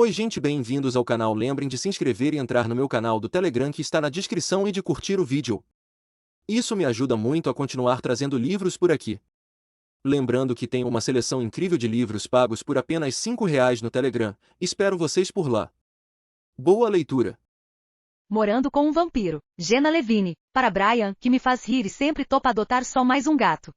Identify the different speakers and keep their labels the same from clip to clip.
Speaker 1: Oi gente, bem-vindos ao canal. Lembrem de se inscrever e entrar no meu canal do Telegram que está na descrição e de curtir o vídeo. Isso me ajuda muito a continuar trazendo livros por aqui. Lembrando que tenho uma seleção incrível de livros pagos por apenas R$ 5 no Telegram. Espero vocês por lá. Boa leitura!
Speaker 2: Morando com um vampiro. Jenna Levine. Para Brian, que me faz rir e sempre topa adotar só mais um gato.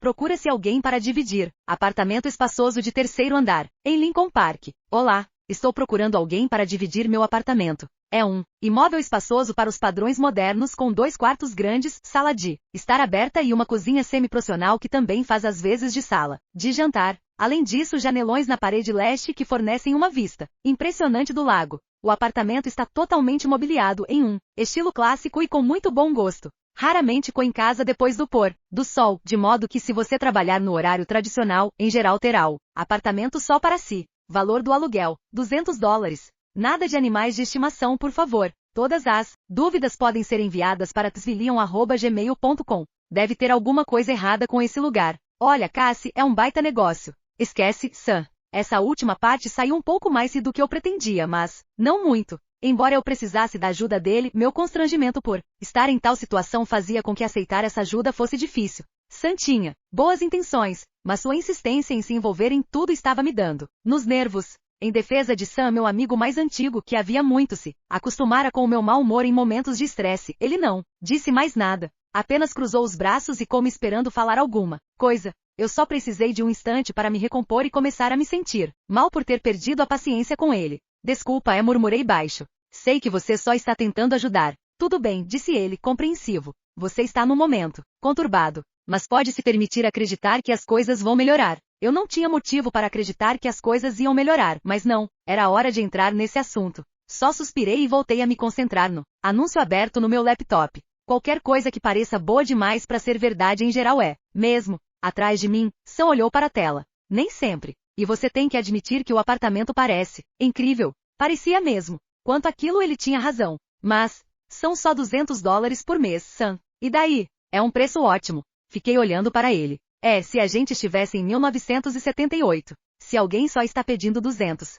Speaker 2: Procura-se alguém para dividir. Apartamento espaçoso de 3º andar, em Lincoln Park. Olá, estou procurando alguém para dividir meu apartamento. É um imóvel espaçoso para os padrões modernos com 2 quartos grandes, sala de estar aberta e uma cozinha semi-profissional que também faz as vezes de sala de jantar. Além disso, janelões na parede leste que fornecem uma vista impressionante do lago. O apartamento está totalmente mobiliado em um estilo clássico e com muito bom gosto. Raramente em casa depois do pôr do sol, de modo que se você trabalhar no horário tradicional, em geral terá o apartamento só para si. Valor do aluguel, $200. Nada de animais de estimação, por favor. Todas as dúvidas podem ser enviadas para tsvilion@gmail.com. Deve ter alguma coisa errada com esse lugar. Olha, Cassie, é um baita negócio. Esquece, Sam. Essa última parte saiu um pouco mais do que eu pretendia, mas não muito. Embora eu precisasse da ajuda dele, meu constrangimento por estar em tal situação fazia com que aceitar essa ajuda fosse difícil. Sam tinha boas intenções, mas sua insistência em se envolver em tudo estava me dando nos nervos. Em defesa de Sam, meu amigo mais antigo, que havia muito se acostumara com o meu mau humor em momentos de estresse, ele não disse mais nada. Apenas cruzou os braços e como esperando falar alguma coisa. Eu só precisei de um instante para me recompor e começar a me sentir mal por ter perdido a paciência com ele. Desculpa, murmurei baixo. Sei que você só está tentando ajudar. Tudo bem, disse ele, compreensivo. Você está num momento conturbado, mas pode se permitir acreditar que as coisas vão melhorar. Eu não tinha motivo para acreditar que as coisas iam melhorar, mas não, era hora de entrar nesse assunto. Só suspirei e voltei a me concentrar no anúncio aberto no meu laptop. Qualquer coisa que pareça boa demais para ser verdade em geral é, mesmo. Atrás de mim, Sam olhou para a tela. Nem sempre. E você tem que admitir que o apartamento parece incrível. Parecia mesmo. Quanto àquilo ele tinha razão. Mas, são só $200 por mês, Sam. E daí? É um preço ótimo. Fiquei olhando para ele. Se a gente estivesse em 1978. Se alguém só está pedindo $200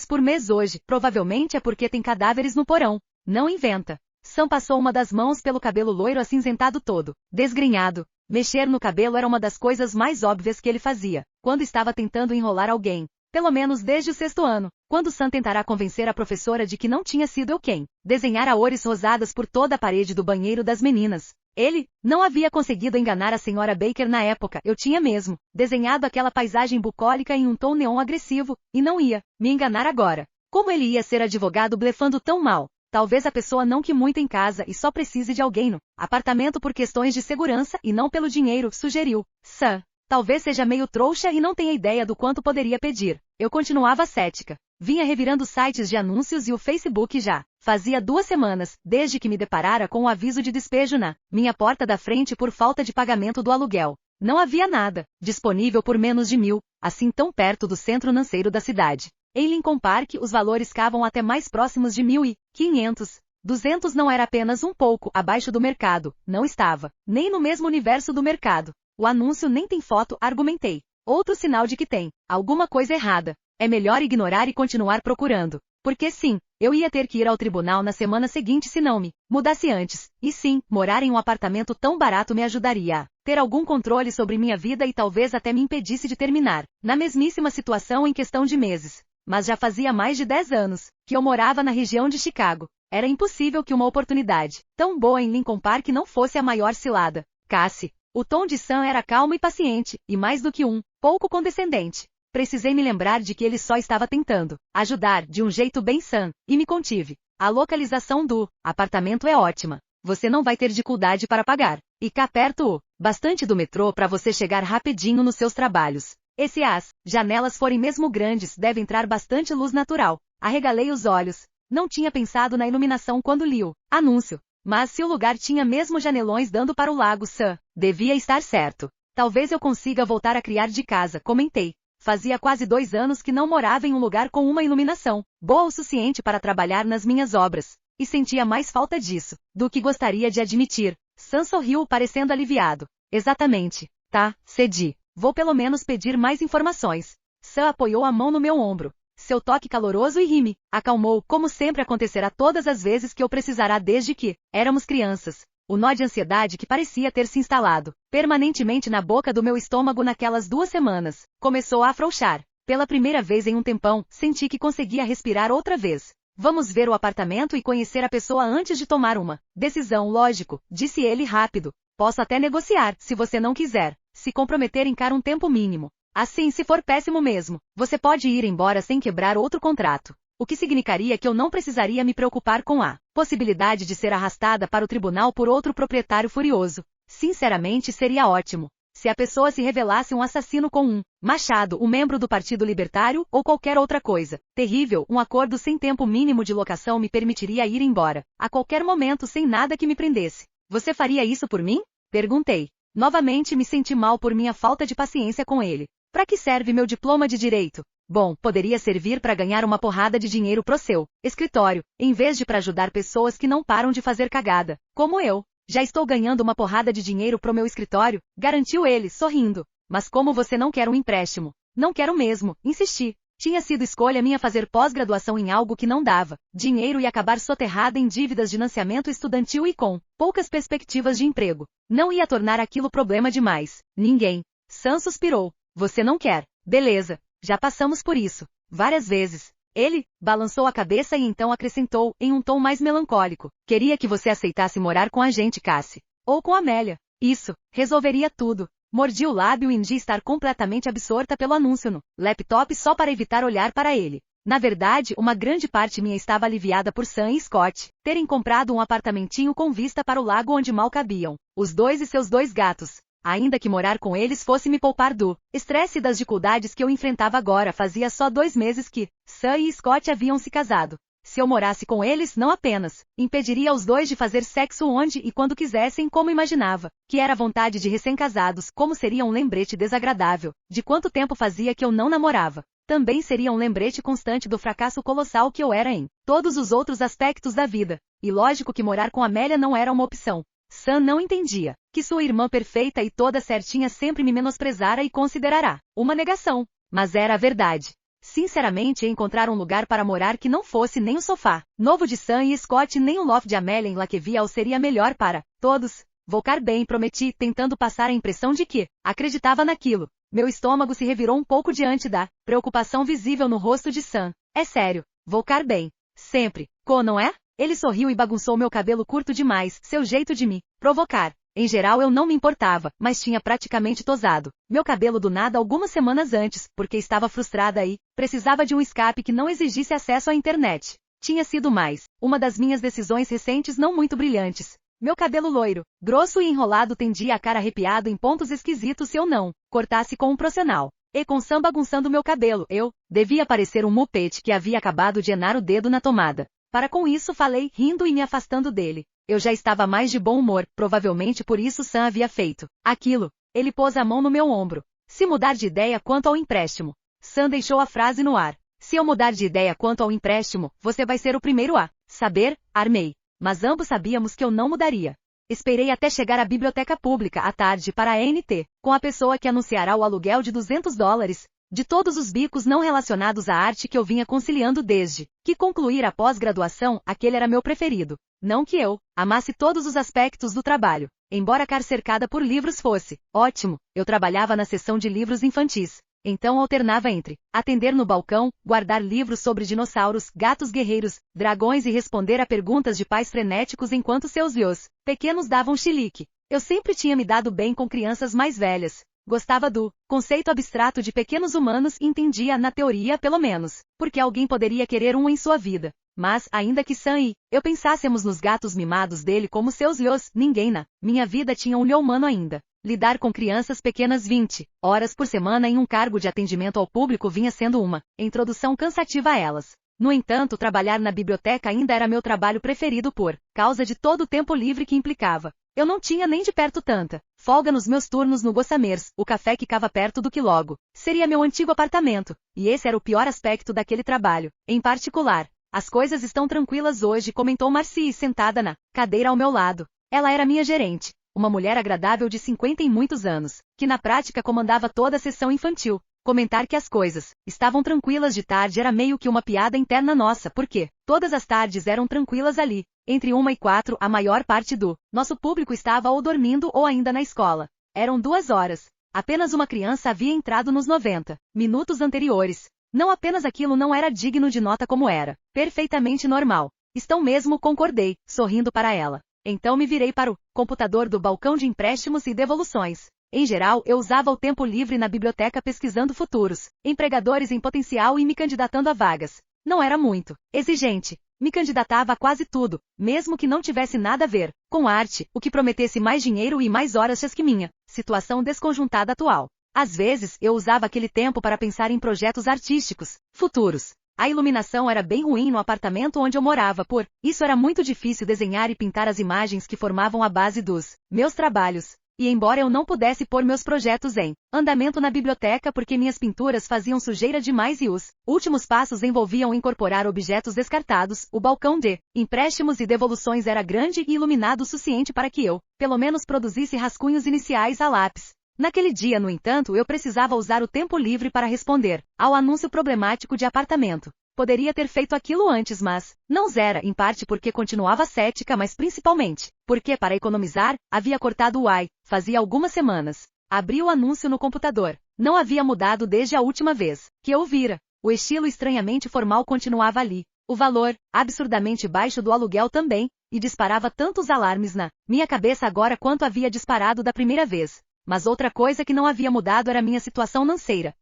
Speaker 2: por mês hoje, provavelmente é porque tem cadáveres no porão. Não inventa. Sam passou uma das mãos pelo cabelo loiro acinzentado todo, desgrenhado. Mexer no cabelo era uma das coisas mais óbvias que ele fazia, quando estava tentando enrolar alguém. Pelo menos desde o 6º ano, quando Sam tentará convencer a professora de que não tinha sido eu quem desenhara cores rosadas por toda a parede do banheiro das meninas. Ele não havia conseguido enganar a senhora Baker na época, eu tinha mesmo desenhado aquela paisagem bucólica em um tom neon agressivo, e não ia me enganar agora. Como ele ia ser advogado blefando tão mal? Talvez a pessoa não que muito em casa e só precise de alguém no apartamento por questões de segurança e não pelo dinheiro, sugeriu. Sam, talvez seja meio trouxa e não tenha ideia do quanto poderia pedir. Eu continuava cética. Vinha revirando sites de anúncios e o Facebook já. Fazia 2 semanas, desde que me deparara com o aviso de despejo na minha porta da frente por falta de pagamento do aluguel. Não havia nada disponível por menos de 1.000, assim tão perto do centro financeiro da cidade. Em Lincoln Park, os valores cavam até mais próximos de 1.500. 200 não era apenas um pouco abaixo do mercado, não estava nem no mesmo universo do mercado. O anúncio nem tem foto, argumentei. Outro sinal de que tem alguma coisa errada. É melhor ignorar e continuar procurando. Porque sim, eu ia ter que ir ao tribunal na semana seguinte se não me mudasse antes. E sim, morar em um apartamento tão barato me ajudaria a ter algum controle sobre minha vida e talvez até me impedisse de terminar na mesmíssima situação em questão de meses. Mas já fazia mais de 10 anos que eu morava na região de Chicago. Era impossível que uma oportunidade tão boa em Lincoln Park não fosse a maior cilada. Cassie. O tom de Sam era calmo e paciente, e mais do que pouco condescendente. Precisei me lembrar de que ele só estava tentando ajudar de um jeito bem Sam, e me contive. A localização do apartamento é ótima. Você não vai ter dificuldade para pagar. E cá perto bastante do metrô para você chegar rapidinho nos seus trabalhos. E se as janelas forem mesmo grandes, deve entrar bastante luz natural. Arregalei os olhos. Não tinha pensado na iluminação quando li o anúncio. Mas se o lugar tinha mesmo janelões dando para o lago, Sam, devia estar certo. Talvez eu consiga voltar a criar de casa, comentei. Fazia quase 2 anos que não morava em um lugar com uma iluminação boa o suficiente para trabalhar nas minhas obras. E sentia mais falta disso do que gostaria de admitir. Sam sorriu, parecendo aliviado. Exatamente. Tá, cedi. Vou pelo menos pedir mais informações. Sam apoiou a mão no meu ombro. seu toque caloroso e ri-me acalmou, como sempre acontecerá todas as vezes que eu precisará desde que éramos crianças. O nó de ansiedade que parecia ter se instalado permanentemente na boca do meu estômago naquelas 2 semanas começou a afrouxar. Pela primeira vez em um tempão, senti que conseguia respirar outra vez. Vamos ver o apartamento e conhecer a pessoa antes de tomar uma decisão, lógico, disse ele rápido. Posso até negociar, se você não quiser se comprometer em um tempo mínimo. Assim, se for péssimo mesmo, você pode ir embora sem quebrar outro contrato. O que significaria que eu não precisaria me preocupar com a possibilidade de ser arrastada para o tribunal por outro proprietário furioso. Sinceramente, seria ótimo se a pessoa se revelasse um assassino com um machado, um membro do Partido Libertário ou qualquer outra coisa. Terrível, um acordo sem tempo mínimo de locação me permitiria ir embora a qualquer momento sem nada que me prendesse. Você faria isso por mim? Perguntei. Novamente me senti mal por minha falta de paciência com ele. Para que serve meu diploma de direito? Bom, poderia servir para ganhar uma porrada de dinheiro pro seu escritório, em vez de para ajudar pessoas que não param de fazer cagada, como eu. Já estou ganhando uma porrada de dinheiro pro meu escritório, garantiu ele, sorrindo. Mas como você não quer um empréstimo? Não quero mesmo, insisti. Tinha sido escolha minha fazer pós-graduação em algo que não dava dinheiro e acabar soterrada em dívidas de financiamento estudantil e com poucas perspectivas de emprego. Não ia tornar aquilo problema demais. Ninguém. Sam suspirou. Você não quer. Beleza. Já passamos por isso. Várias vezes. Ele balançou a cabeça e então acrescentou, em um tom mais melancólico. Queria que você aceitasse morar com a gente, Cassie. Ou com Amélia. Isso resolveria tudo. Mordi o lábio e fingi estar completamente absorta pelo anúncio no laptop só para evitar olhar para ele. Na verdade, uma grande parte minha estava aliviada por Sam e Scott terem comprado um apartamentinho com vista para o lago onde mal cabiam os dois e seus 2 gatos. Ainda que morar com eles fosse me poupar do estresse e das dificuldades que eu enfrentava agora, fazia só 2 meses que Sam e Scott haviam se casado. Se eu morasse com eles, não apenas impediria os dois de fazer sexo onde e quando quisessem, como imaginava, que era a vontade de recém-casados, como seria um lembrete desagradável de quanto tempo fazia que eu não namorava. Também seria um lembrete constante do fracasso colossal que eu era em todos os outros aspectos da vida. E lógico que morar com Amélia não era uma opção. Sam não entendia que sua irmã perfeita e toda certinha sempre me menosprezara e considerará uma negação. Mas era a verdade. Sinceramente, encontrar um lugar para morar que não fosse nem o sofá novo de Sam e Scott nem o loft de Amélia em Lakeville seria melhor para todos. Volcar bem, prometi, tentando passar a impressão de que acreditava naquilo. Meu estômago se revirou um pouco diante da preocupação visível no rosto de Sam. É sério, volcar bem. Sempre. Não é? Ele sorriu e bagunçou meu cabelo curto demais, seu jeito de me provocar. Em geral eu não me importava, mas tinha praticamente tosado meu cabelo do nada algumas semanas antes, porque estava frustrada e precisava de um escape que não exigisse acesso à internet. Tinha sido mais uma das minhas decisões recentes não muito brilhantes. Meu cabelo loiro, grosso e enrolado tendia a cara arrepiado em pontos esquisitos se eu não cortasse com um profissional. E com Sam bagunçando meu cabelo, eu devia parecer um mupete que havia acabado de enar o dedo na tomada. Para com isso falei, rindo e me afastando dele. Eu já estava mais de bom humor, provavelmente por isso Sam havia feito aquilo. Ele pôs a mão no meu ombro. Se mudar de ideia quanto ao empréstimo. Sam deixou a frase no ar. Se eu mudar de ideia quanto ao empréstimo, você vai ser o primeiro a saber, armei. Mas ambos sabíamos que eu não mudaria. Esperei até chegar à biblioteca pública à tarde para a ANT, com a pessoa que anunciará o aluguel de $200. De todos os bicos não relacionados à arte que eu vinha conciliando desde que concluir a pós-graduação, aquele era meu preferido. Não que eu amasse todos os aspectos do trabalho. Embora ficar cercada por livros fosse ótimo, eu trabalhava na seção de livros infantis. Então alternava entre atender no balcão, guardar livros sobre dinossauros, gatos guerreiros, dragões e responder a perguntas de pais frenéticos enquanto seus filhos pequenos davam chilique. Eu sempre tinha me dado bem com crianças mais velhas. Gostava do conceito abstrato de pequenos humanos e entendia, na teoria pelo menos, porque alguém poderia querer um em sua vida. Mas, ainda que Sam e eu pensássemos nos gatos mimados dele como seus filhos, ninguém na minha vida tinha um filho humano ainda. Lidar com crianças pequenas 20 horas por semana em um cargo de atendimento ao público vinha sendo uma introdução cansativa a elas. No entanto, trabalhar na biblioteca ainda era meu trabalho preferido por causa de todo o tempo livre que implicava. Eu não tinha nem de perto tanta folga nos meus turnos no Gossamers, o café ficava perto do que logo seria meu antigo apartamento, e esse era o pior aspecto daquele trabalho. Em particular, as coisas estão tranquilas hoje, comentou Marcie, sentada na cadeira ao meu lado. Ela era minha gerente, uma mulher agradável de 50 e muitos anos, que na prática comandava toda a seção infantil. Comentar que as coisas estavam tranquilas de tarde era meio que uma piada interna nossa, porque todas as tardes eram tranquilas ali. Entre 1 e 4, a maior parte do nosso público estava ou dormindo ou ainda na escola. Eram 2 horas. Apenas uma criança havia entrado nos 90 minutos anteriores. Não apenas aquilo não era digno de nota como era perfeitamente normal. Estão mesmo, concordei, sorrindo para ela. Então me virei para o computador do balcão de empréstimos e devoluções. Em geral, eu usava o tempo livre na biblioteca pesquisando futuros empregadores em potencial e me candidatando a vagas. Não era muito exigente. Me candidatava a quase tudo, mesmo que não tivesse nada a ver com arte, o que prometesse mais dinheiro e mais horas que minha situação desconjuntada atual. Às vezes, eu usava aquele tempo para pensar em projetos artísticos futuros. A iluminação era bem ruim no apartamento onde eu morava, por isso era muito difícil desenhar e pintar as imagens que formavam a base dos meus trabalhos. E embora eu não pudesse pôr meus projetos em andamento na biblioteca porque minhas pinturas faziam sujeira demais e os últimos passos envolviam incorporar objetos descartados, o balcão de empréstimos e devoluções era grande e iluminado o suficiente para que eu, pelo menos, produzisse rascunhos iniciais a lápis. Naquele dia, no entanto, eu precisava usar o tempo livre para responder ao anúncio problemático de apartamento. Poderia ter feito aquilo antes, mas não era, em parte porque continuava cética, mas principalmente porque, para economizar, havia cortado o AI, fazia algumas semanas. Abri o anúncio no computador. Não havia mudado desde a última vez que eu o vira. O estilo estranhamente formal continuava ali. O valor, absurdamente baixo do aluguel também, e disparava tantos alarmes na minha cabeça agora quanto havia disparado da primeira vez. Mas outra coisa que não havia mudado era minha situação financeira.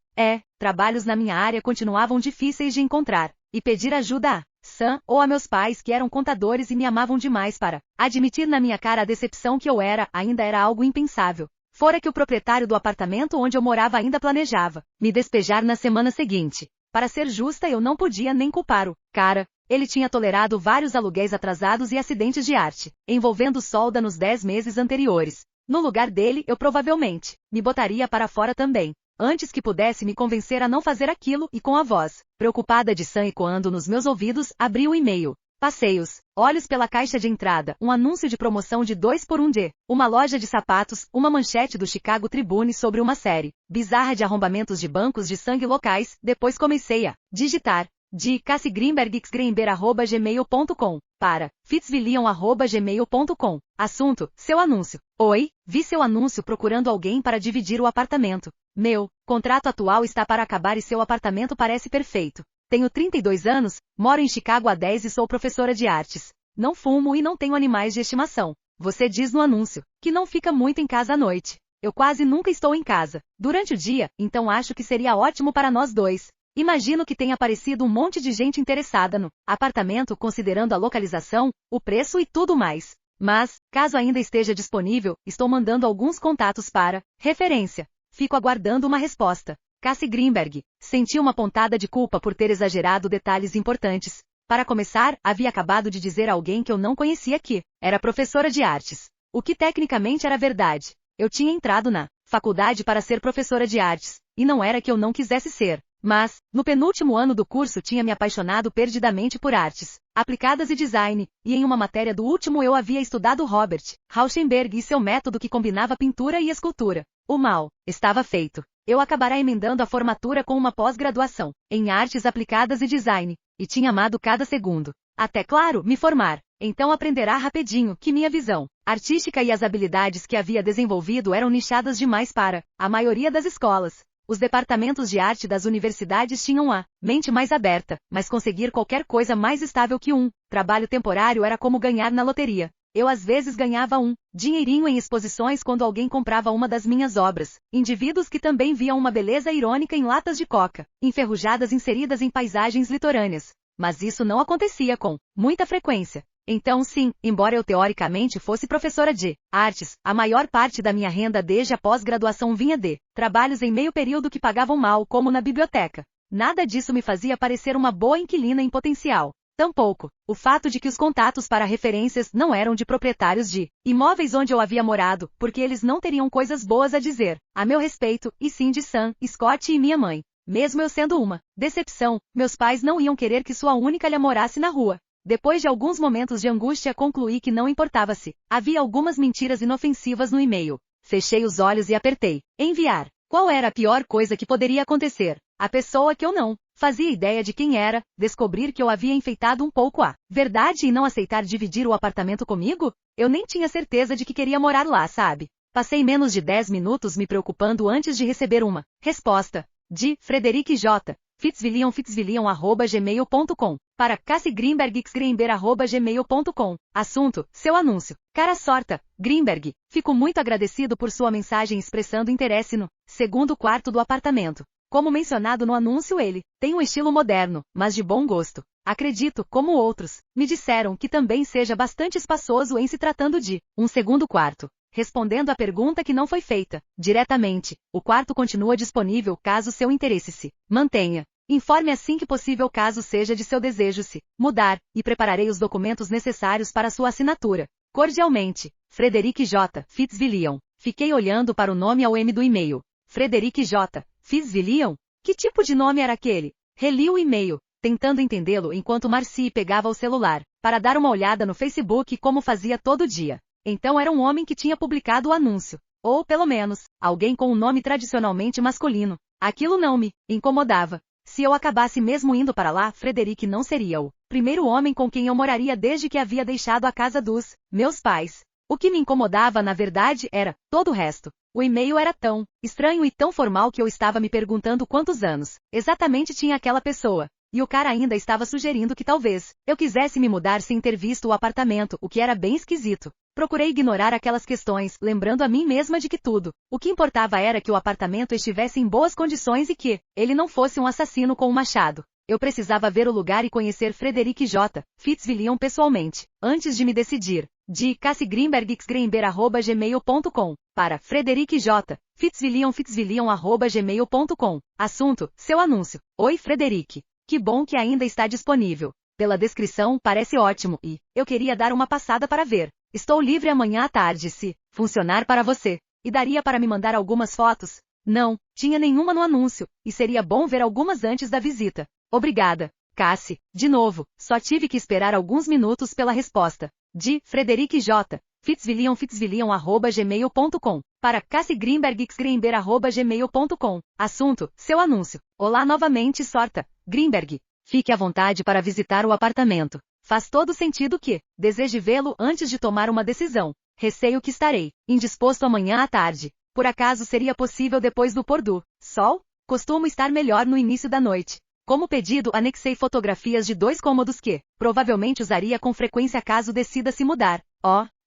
Speaker 2: Trabalhos na minha área continuavam difíceis de encontrar, e pedir ajuda a Sam ou a meus pais que eram contadores e me amavam demais para admitir na minha cara a decepção que eu era, ainda era algo impensável. Fora que o proprietário do apartamento onde eu morava ainda planejava me despejar na semana seguinte. Para ser justa, eu não podia nem culpar o cara. Ele tinha tolerado vários aluguéis atrasados e acidentes de arte, envolvendo solda nos 10 meses anteriores. No lugar dele, eu provavelmente me botaria para fora também. Antes que pudesse me convencer a não fazer aquilo, e com a voz preocupada de Sam ecoando nos meus ouvidos, abri o e-mail. Passeios, olhos pela caixa de entrada, um anúncio de promoção de 2 por 1 de uma loja de sapatos, uma manchete do Chicago Tribune sobre uma série bizarra de arrombamentos de bancos de sangue locais. Depois comecei a digitar de cassiegreenbergxgreenber@gmail.com para fitzwilliam@gmail.com. Assunto, seu anúncio. Oi, vi seu anúncio procurando alguém para dividir o apartamento. Meu contrato atual está para acabar e seu apartamento parece perfeito. Tenho 32 anos, moro em Chicago há 10 e sou professora de artes. Não fumo e não tenho animais de estimação. Você diz no anúncio que não fica muito em casa à noite. Eu quase nunca estou em casa durante o dia, então acho que seria ótimo para nós dois. Imagino que tenha aparecido um monte de gente interessada no apartamento considerando a localização, o preço e tudo mais. Mas, caso ainda esteja disponível, estou mandando alguns contatos para referência. Fico aguardando uma resposta. Cassie Greenberg. Senti uma pontada de culpa por ter exagerado detalhes importantes. Para começar, havia acabado de dizer a alguém que eu não conhecia que era professora de artes. O que tecnicamente era verdade. Eu tinha entrado na faculdade para ser professora de artes, e não era que eu não quisesse ser. Mas, no penúltimo ano do curso tinha me apaixonado perdidamente por artes aplicadas e design, e em uma matéria do último eu havia estudado Robert Rauschenberg e seu método que combinava pintura e escultura. O mal estava feito. Eu acabará emendando a formatura com uma pós-graduação em artes aplicadas e design, e tinha amado cada segundo. Até, claro, me formar. Então aprenderá rapidinho que minha visão artística e as habilidades que havia desenvolvido eram nichadas demais para a maioria das escolas. Os departamentos de arte das universidades tinham a mente mais aberta, mas conseguir qualquer coisa mais estável que um trabalho temporário era como ganhar na loteria. Eu às vezes ganhava um dinheirinho em exposições quando alguém comprava uma das minhas obras. Indivíduos que também viam uma beleza irônica em latas de coca, enferrujadas inseridas em paisagens litorâneas. Mas isso não acontecia com muita frequência. Então sim, embora eu teoricamente fosse professora de artes, a maior parte da minha renda desde a pós-graduação vinha de trabalhos em meio período que pagavam mal, como na biblioteca. Nada disso me fazia parecer uma boa inquilina em potencial. Tampouco o fato de que os contatos para referências não eram de proprietários de imóveis onde eu havia morado, porque eles não teriam coisas boas a dizer a meu respeito, e sim de Sam, Scott e minha mãe. Mesmo eu sendo uma decepção, meus pais não iam querer que sua única filha morasse na rua. Depois de alguns momentos de angústia, concluí que não importava se havia algumas mentiras inofensivas no e-mail. Fechei os olhos e apertei enviar. Qual era a pior coisa que poderia acontecer? A pessoa que eu não fazia ideia de quem era, descobrir que eu havia enfeitado um pouco a verdade e não aceitar dividir o apartamento comigo? Eu nem tinha certeza de que queria morar lá, sabe? Passei menos de 10 minutos me preocupando antes de receber uma resposta de Frederick J. Fitzwilliam@gmail.com para cassiegreenberg@gmail.com. Assunto: seu anúncio. Cara sorta, Greenberg. Fico muito agradecido por sua mensagem expressando interesse no segundo quarto do apartamento. Como mencionado no anúncio, ele tem um estilo moderno, mas de bom gosto. Acredito, como outros, me disseram que também seja bastante espaçoso em se tratando de um segundo quarto. Respondendo à pergunta que não foi feita diretamente, o quarto continua disponível caso seu interesse se mantenha. Informe assim que possível caso seja de seu desejo se mudar, e prepararei os documentos necessários para sua assinatura. Cordialmente, Frederick J. Fitzwilliam. Fiquei olhando para o nome ao M do e-mail. Frederick J. Fitzwilliam? Que tipo de nome era aquele? Reli o e-mail, tentando entendê-lo enquanto Marcy pegava o celular, para dar uma olhada no Facebook como fazia todo dia. Então era um homem que tinha publicado o anúncio. Ou, pelo menos, alguém com um nome tradicionalmente masculino. Aquilo não me incomodava. Se eu acabasse mesmo indo para lá, Frederick não seria o primeiro homem com quem eu moraria desde que havia deixado a casa dos meus pais. O que me incomodava, na verdade, era todo o resto. O e-mail era tão estranho e tão formal que eu estava me perguntando quantos anos exatamente tinha aquela pessoa. E o cara ainda estava sugerindo que talvez eu quisesse me mudar sem ter visto o apartamento, o que era bem esquisito. Procurei ignorar aquelas questões, lembrando a mim mesma de que tudo o que importava era que o apartamento estivesse em boas condições e que ele não fosse um assassino com um machado. Eu precisava ver o lugar e conhecer Frederick J. Fitzwilliam pessoalmente, antes de me decidir. De cassiegreenberg@gmail.com para Frederick J. Fitzwilliam@gmail.com. Assunto: seu anúncio. Oi, Frederick. Que bom que ainda está disponível. Pela descrição, parece ótimo e eu queria dar uma passada para ver. Estou livre amanhã à tarde se funcionar para você. E daria para me mandar algumas fotos? Não, tinha nenhuma no anúncio, e seria bom ver algumas antes da visita. Obrigada, Cassie. De novo, só tive que esperar alguns minutos pela resposta. De Frederick J. Fitzwilliam@gmail.com para cassiegreenberg@gmail.com. Assunto: seu anúncio. Olá novamente, sorta, Greenberg. Fique à vontade para visitar o apartamento. Faz todo sentido que deseje vê-lo antes de tomar uma decisão. Receio que estarei indisposto amanhã à tarde. Por acaso seria possível depois do pôr do sol? Costumo estar melhor no início da noite. Como pedido, anexei fotografias de 2 cômodos que provavelmente usaria com frequência caso decida se mudar.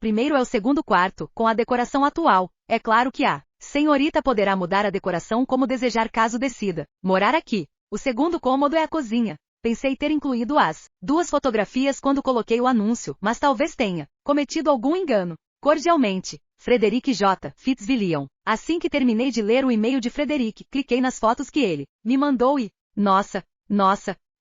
Speaker 2: Primeiro é o segundo quarto, com a decoração atual. É claro que a senhorita poderá mudar a decoração como desejar caso decida morar aqui. O segundo cômodo é a cozinha. Pensei ter incluído as 2 fotografias quando coloquei o anúncio, mas talvez tenha cometido algum engano. Cordialmente, Frederick J. Fitzwilliam. Assim que terminei de ler o e-mail de Frederick, cliquei nas fotos que ele me mandou e... Nossa,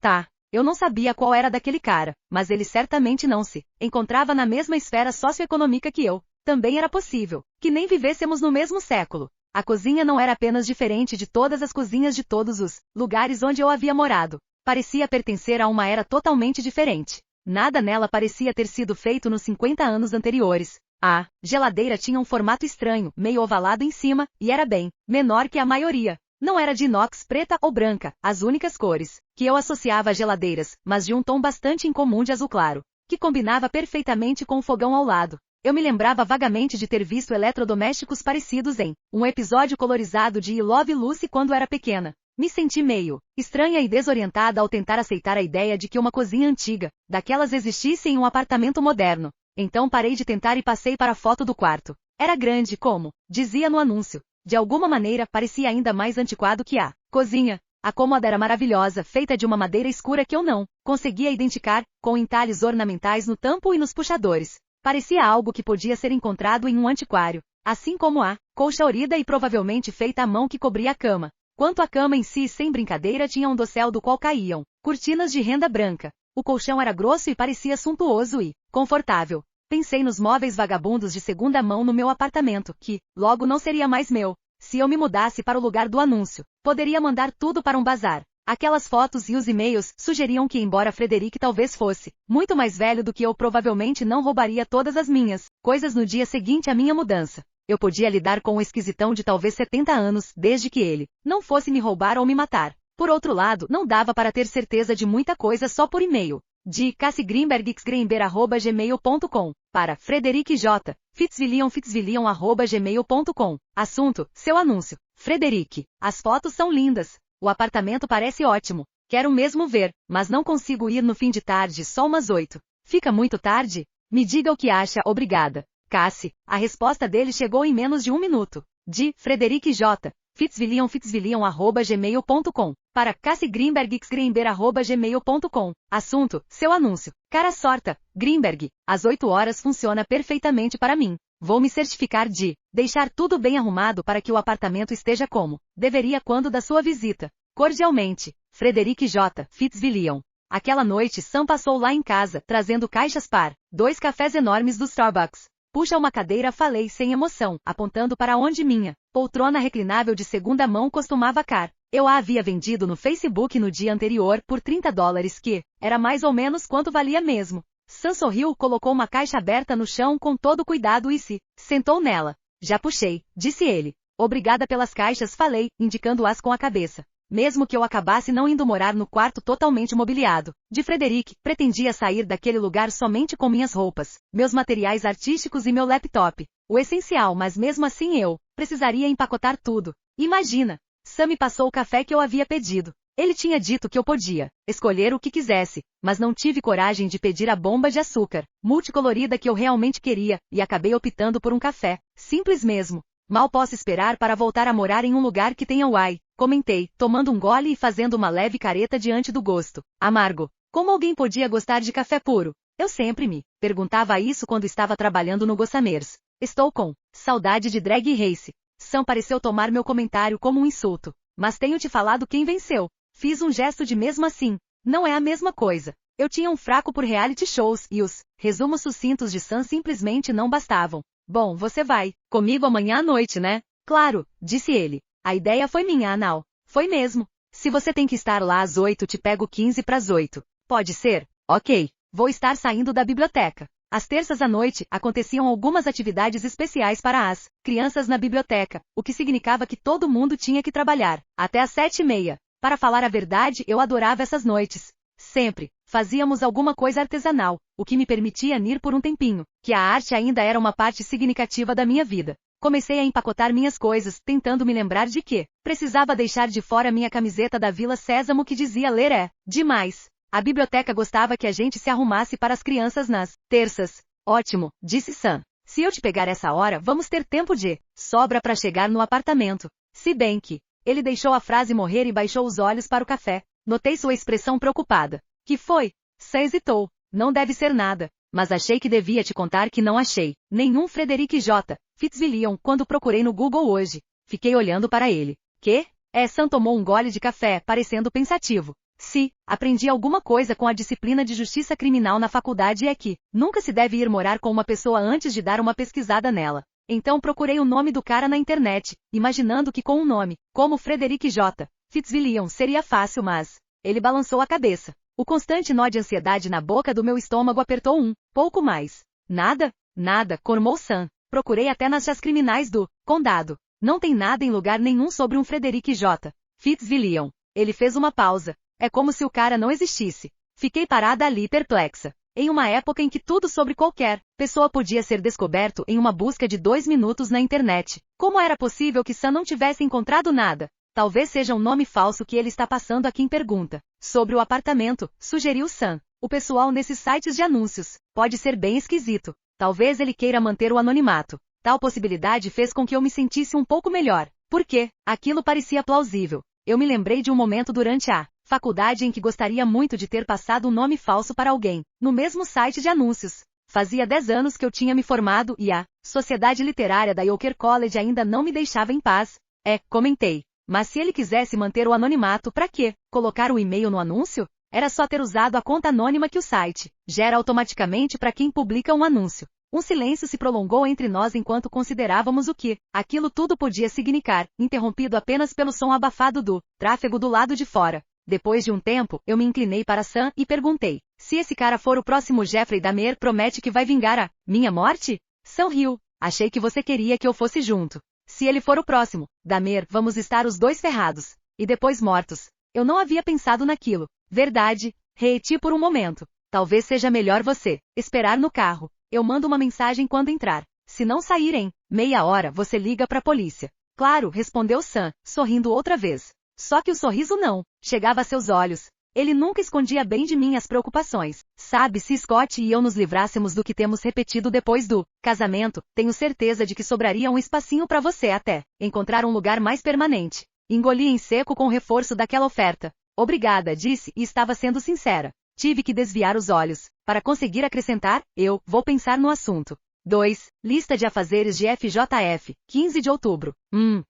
Speaker 2: tá. Eu não sabia qual era daquele cara, mas ele certamente não se encontrava na mesma esfera socioeconômica que eu. Também era possível que nem vivêssemos no mesmo século. A cozinha não era apenas diferente de todas as cozinhas de todos os lugares onde eu havia morado. Parecia pertencer a uma era totalmente diferente. Nada nela parecia ter sido feito nos 50 anos anteriores. A geladeira tinha um formato estranho, meio ovalado em cima, e era bem menor que a maioria. Não era de inox preta ou branca, as únicas cores que eu associava a geladeiras, mas de um tom bastante incomum de azul claro, que combinava perfeitamente com o fogão ao lado. Eu me lembrava vagamente de ter visto eletrodomésticos parecidos em um episódio colorizado de I Love Lucy quando era pequena. Me senti meio estranha e desorientada ao tentar aceitar a ideia de que uma cozinha antiga, daquelas existisse em um apartamento moderno. Então parei de tentar e passei para a foto do quarto. Era grande, como dizia no anúncio. De alguma maneira, parecia ainda mais antiquado que a cozinha. A cômoda era maravilhosa, feita de uma madeira escura que eu não conseguia identificar, com entalhes ornamentais no tampo e nos puxadores. Parecia algo que podia ser encontrado em um antiquário, assim como a colcha orida e provavelmente feita à mão que cobria a cama. Quanto à cama em si, sem brincadeira, tinha um dossel do qual caíam cortinas de renda branca. O colchão era grosso e parecia suntuoso e confortável. Pensei nos móveis vagabundos de segunda mão no meu apartamento, que, logo não seria mais meu. Se eu me mudasse para o lugar do anúncio, poderia mandar tudo para um bazar. Aquelas fotos e os e-mails sugeriam que, embora Frederick talvez fosse muito mais velho do que eu, provavelmente não roubaria todas as minhas coisas no dia seguinte à minha mudança. Eu podia lidar com um esquisitão de talvez 70 anos, desde que ele não fosse me roubar ou me matar. Por outro lado, não dava para ter certeza de muita coisa só por e-mail. De cassiegreenberg@gmail.com para Frederic J. Fitzwilliam@gmail.com. Assunto: seu anúncio. Frederic, as fotos são lindas. O apartamento parece ótimo. Quero mesmo ver, mas não consigo ir no fim de tarde, só umas 8. Fica muito tarde? Me diga o que acha, obrigada. Cassie, a resposta dele chegou em menos de 1 minuto. De Frederic J. Fitzwilliam@gmail.com para cassiegreenberg@gmail.com. Assunto: seu anúncio. Cara sorta, Greenberg, às 8 horas funciona perfeitamente para mim. Vou me certificar de deixar tudo bem arrumado para que o apartamento esteja como deveria quando da sua visita. Cordialmente, Frederic J. Fitzwilliam. Aquela noite Sam passou lá em casa, trazendo caixas par 2 cafés enormes do Starbucks. Puxa uma cadeira, falei sem emoção, apontando para onde minha poltrona reclinável de segunda mão costumava ficar. Eu a havia vendido no Facebook no dia anterior por $30, que era mais ou menos quanto valia mesmo. Sam sorriu, colocou uma caixa aberta no chão com todo cuidado e se sentou nela. Já puxei, disse ele. Obrigada pelas caixas, falei, indicando-as com a cabeça. Mesmo que eu acabasse não indo morar no quarto totalmente mobiliado de Frederic, pretendia sair daquele lugar somente com minhas roupas, meus materiais artísticos e meu laptop. O essencial, mas mesmo assim eu precisaria empacotar tudo. Imagina! Sam me passou o café que eu havia pedido. Ele tinha dito que eu podia escolher o que quisesse, mas não tive coragem de pedir a bomba de açúcar multicolorida que eu realmente queria, e acabei optando por um café simples mesmo. Mal posso esperar para voltar a morar em um lugar que tenha uai, comentei, tomando um gole e fazendo uma leve careta diante do gosto amargo. Como alguém podia gostar de café puro? Eu sempre me perguntava isso quando estava trabalhando no Gossamers. Estou com saudade de Drag Race. Sam pareceu tomar meu comentário como um insulto. Mas tenho te falado quem venceu. Fiz um gesto de mesmo assim. Não é a mesma coisa. Eu tinha um fraco por reality shows e os resumos sucintos de Sam simplesmente não bastavam. Bom, você vai comigo amanhã à noite, né? Claro, disse ele. A ideia foi minha, Anal. Foi mesmo. Se você tem que estar lá às 8, te pego 15 para as 8. Pode ser? Ok. Vou estar saindo da biblioteca. Às terças à noite, aconteciam algumas atividades especiais para as crianças na biblioteca, o que significava que todo mundo tinha que trabalhar até às 7h30. Para falar a verdade, eu adorava essas noites. Sempre fazíamos alguma coisa artesanal, o que me permitia ir por um tempinho, que a arte ainda era uma parte significativa da minha vida. Comecei a empacotar minhas coisas, tentando me lembrar de que precisava deixar de fora minha camiseta da Vila Sésamo que dizia ler é demais. A biblioteca gostava que a gente se arrumasse para as crianças nas terças. Ótimo, disse Sam. Se eu te pegar essa hora, vamos ter tempo de sobra para chegar no apartamento. Se bem que ele deixou a frase morrer e baixou os olhos para o café. Notei sua expressão preocupada. Que foi? Sam hesitou. Não deve ser nada. Mas achei que devia te contar que não achei nenhum Frederic J. Fitzwilliam quando procurei no Google hoje. Fiquei olhando para ele. Que? Sam tomou um gole de café, parecendo pensativo. Se aprendi alguma coisa com a disciplina de justiça criminal na faculdade é que nunca se deve ir morar com uma pessoa antes de dar uma pesquisada nela. Então procurei o nome do cara na internet, imaginando que com um nome, como Frederic J. Fitzwilliam seria fácil, mas ele balançou a cabeça. O constante nó de ansiedade na boca do meu estômago apertou um pouco mais. Nada, cormou Sam. Procurei até nas chás criminais do condado. Não tem nada em lugar nenhum sobre um Frederic J. Fitzwilliam. Ele fez uma pausa. É como se o cara não existisse. Fiquei parada ali perplexa. Em uma época em que tudo sobre qualquer pessoa podia ser descoberto em uma busca de 2 minutos na internet. Como era possível que Sam não tivesse encontrado nada? Talvez seja um nome falso que ele está passando a quem pergunta sobre o apartamento, sugeriu Sam. O pessoal nesses sites de anúncios pode ser bem esquisito. Talvez ele queira manter o anonimato. Tal possibilidade fez com que eu me sentisse um pouco melhor. Porque aquilo parecia plausível. Eu me lembrei de um momento durante a faculdade em que gostaria muito de ter passado um nome falso para alguém, no mesmo site de anúncios. Fazia 10 anos que eu tinha me formado e a Sociedade Literária da Yoker College ainda não me deixava em paz. Comentei. Mas se ele quisesse manter o anonimato, para quê? Colocar o e-mail no anúncio? Era só ter usado a conta anônima que o site gera automaticamente para quem publica um anúncio. Um silêncio se prolongou entre nós enquanto considerávamos o que aquilo tudo podia significar, interrompido apenas pelo som abafado do tráfego do lado de fora. Depois de um tempo, eu me inclinei para Sam e perguntei: se esse cara for o próximo Jeffrey Dahmer, promete que vai vingar a minha morte? Sam riu. Achei que você queria que eu fosse junto. Se ele for o próximo, Damer, vamos estar os dois ferrados. E depois mortos. Eu não havia pensado naquilo. Verdade, reeti por um momento. Talvez seja melhor você esperar no carro. Eu mando uma mensagem quando entrar. Se não sair em meia hora, você liga pra polícia. Claro, respondeu Sam, sorrindo outra vez. Só que o sorriso não chegava a seus olhos. Ele nunca escondia bem de mim as preocupações. Sabe, se Scott e eu nos livrássemos do que temos repetido depois do casamento, tenho certeza de que sobraria um espacinho pra você até encontrar um lugar mais permanente. Engoli em seco com o reforço daquela oferta. Obrigada, disse, e estava sendo sincera. Tive que desviar os olhos. Para conseguir acrescentar, eu vou pensar no assunto. 2. Lista de afazeres de FJF, 15 de outubro.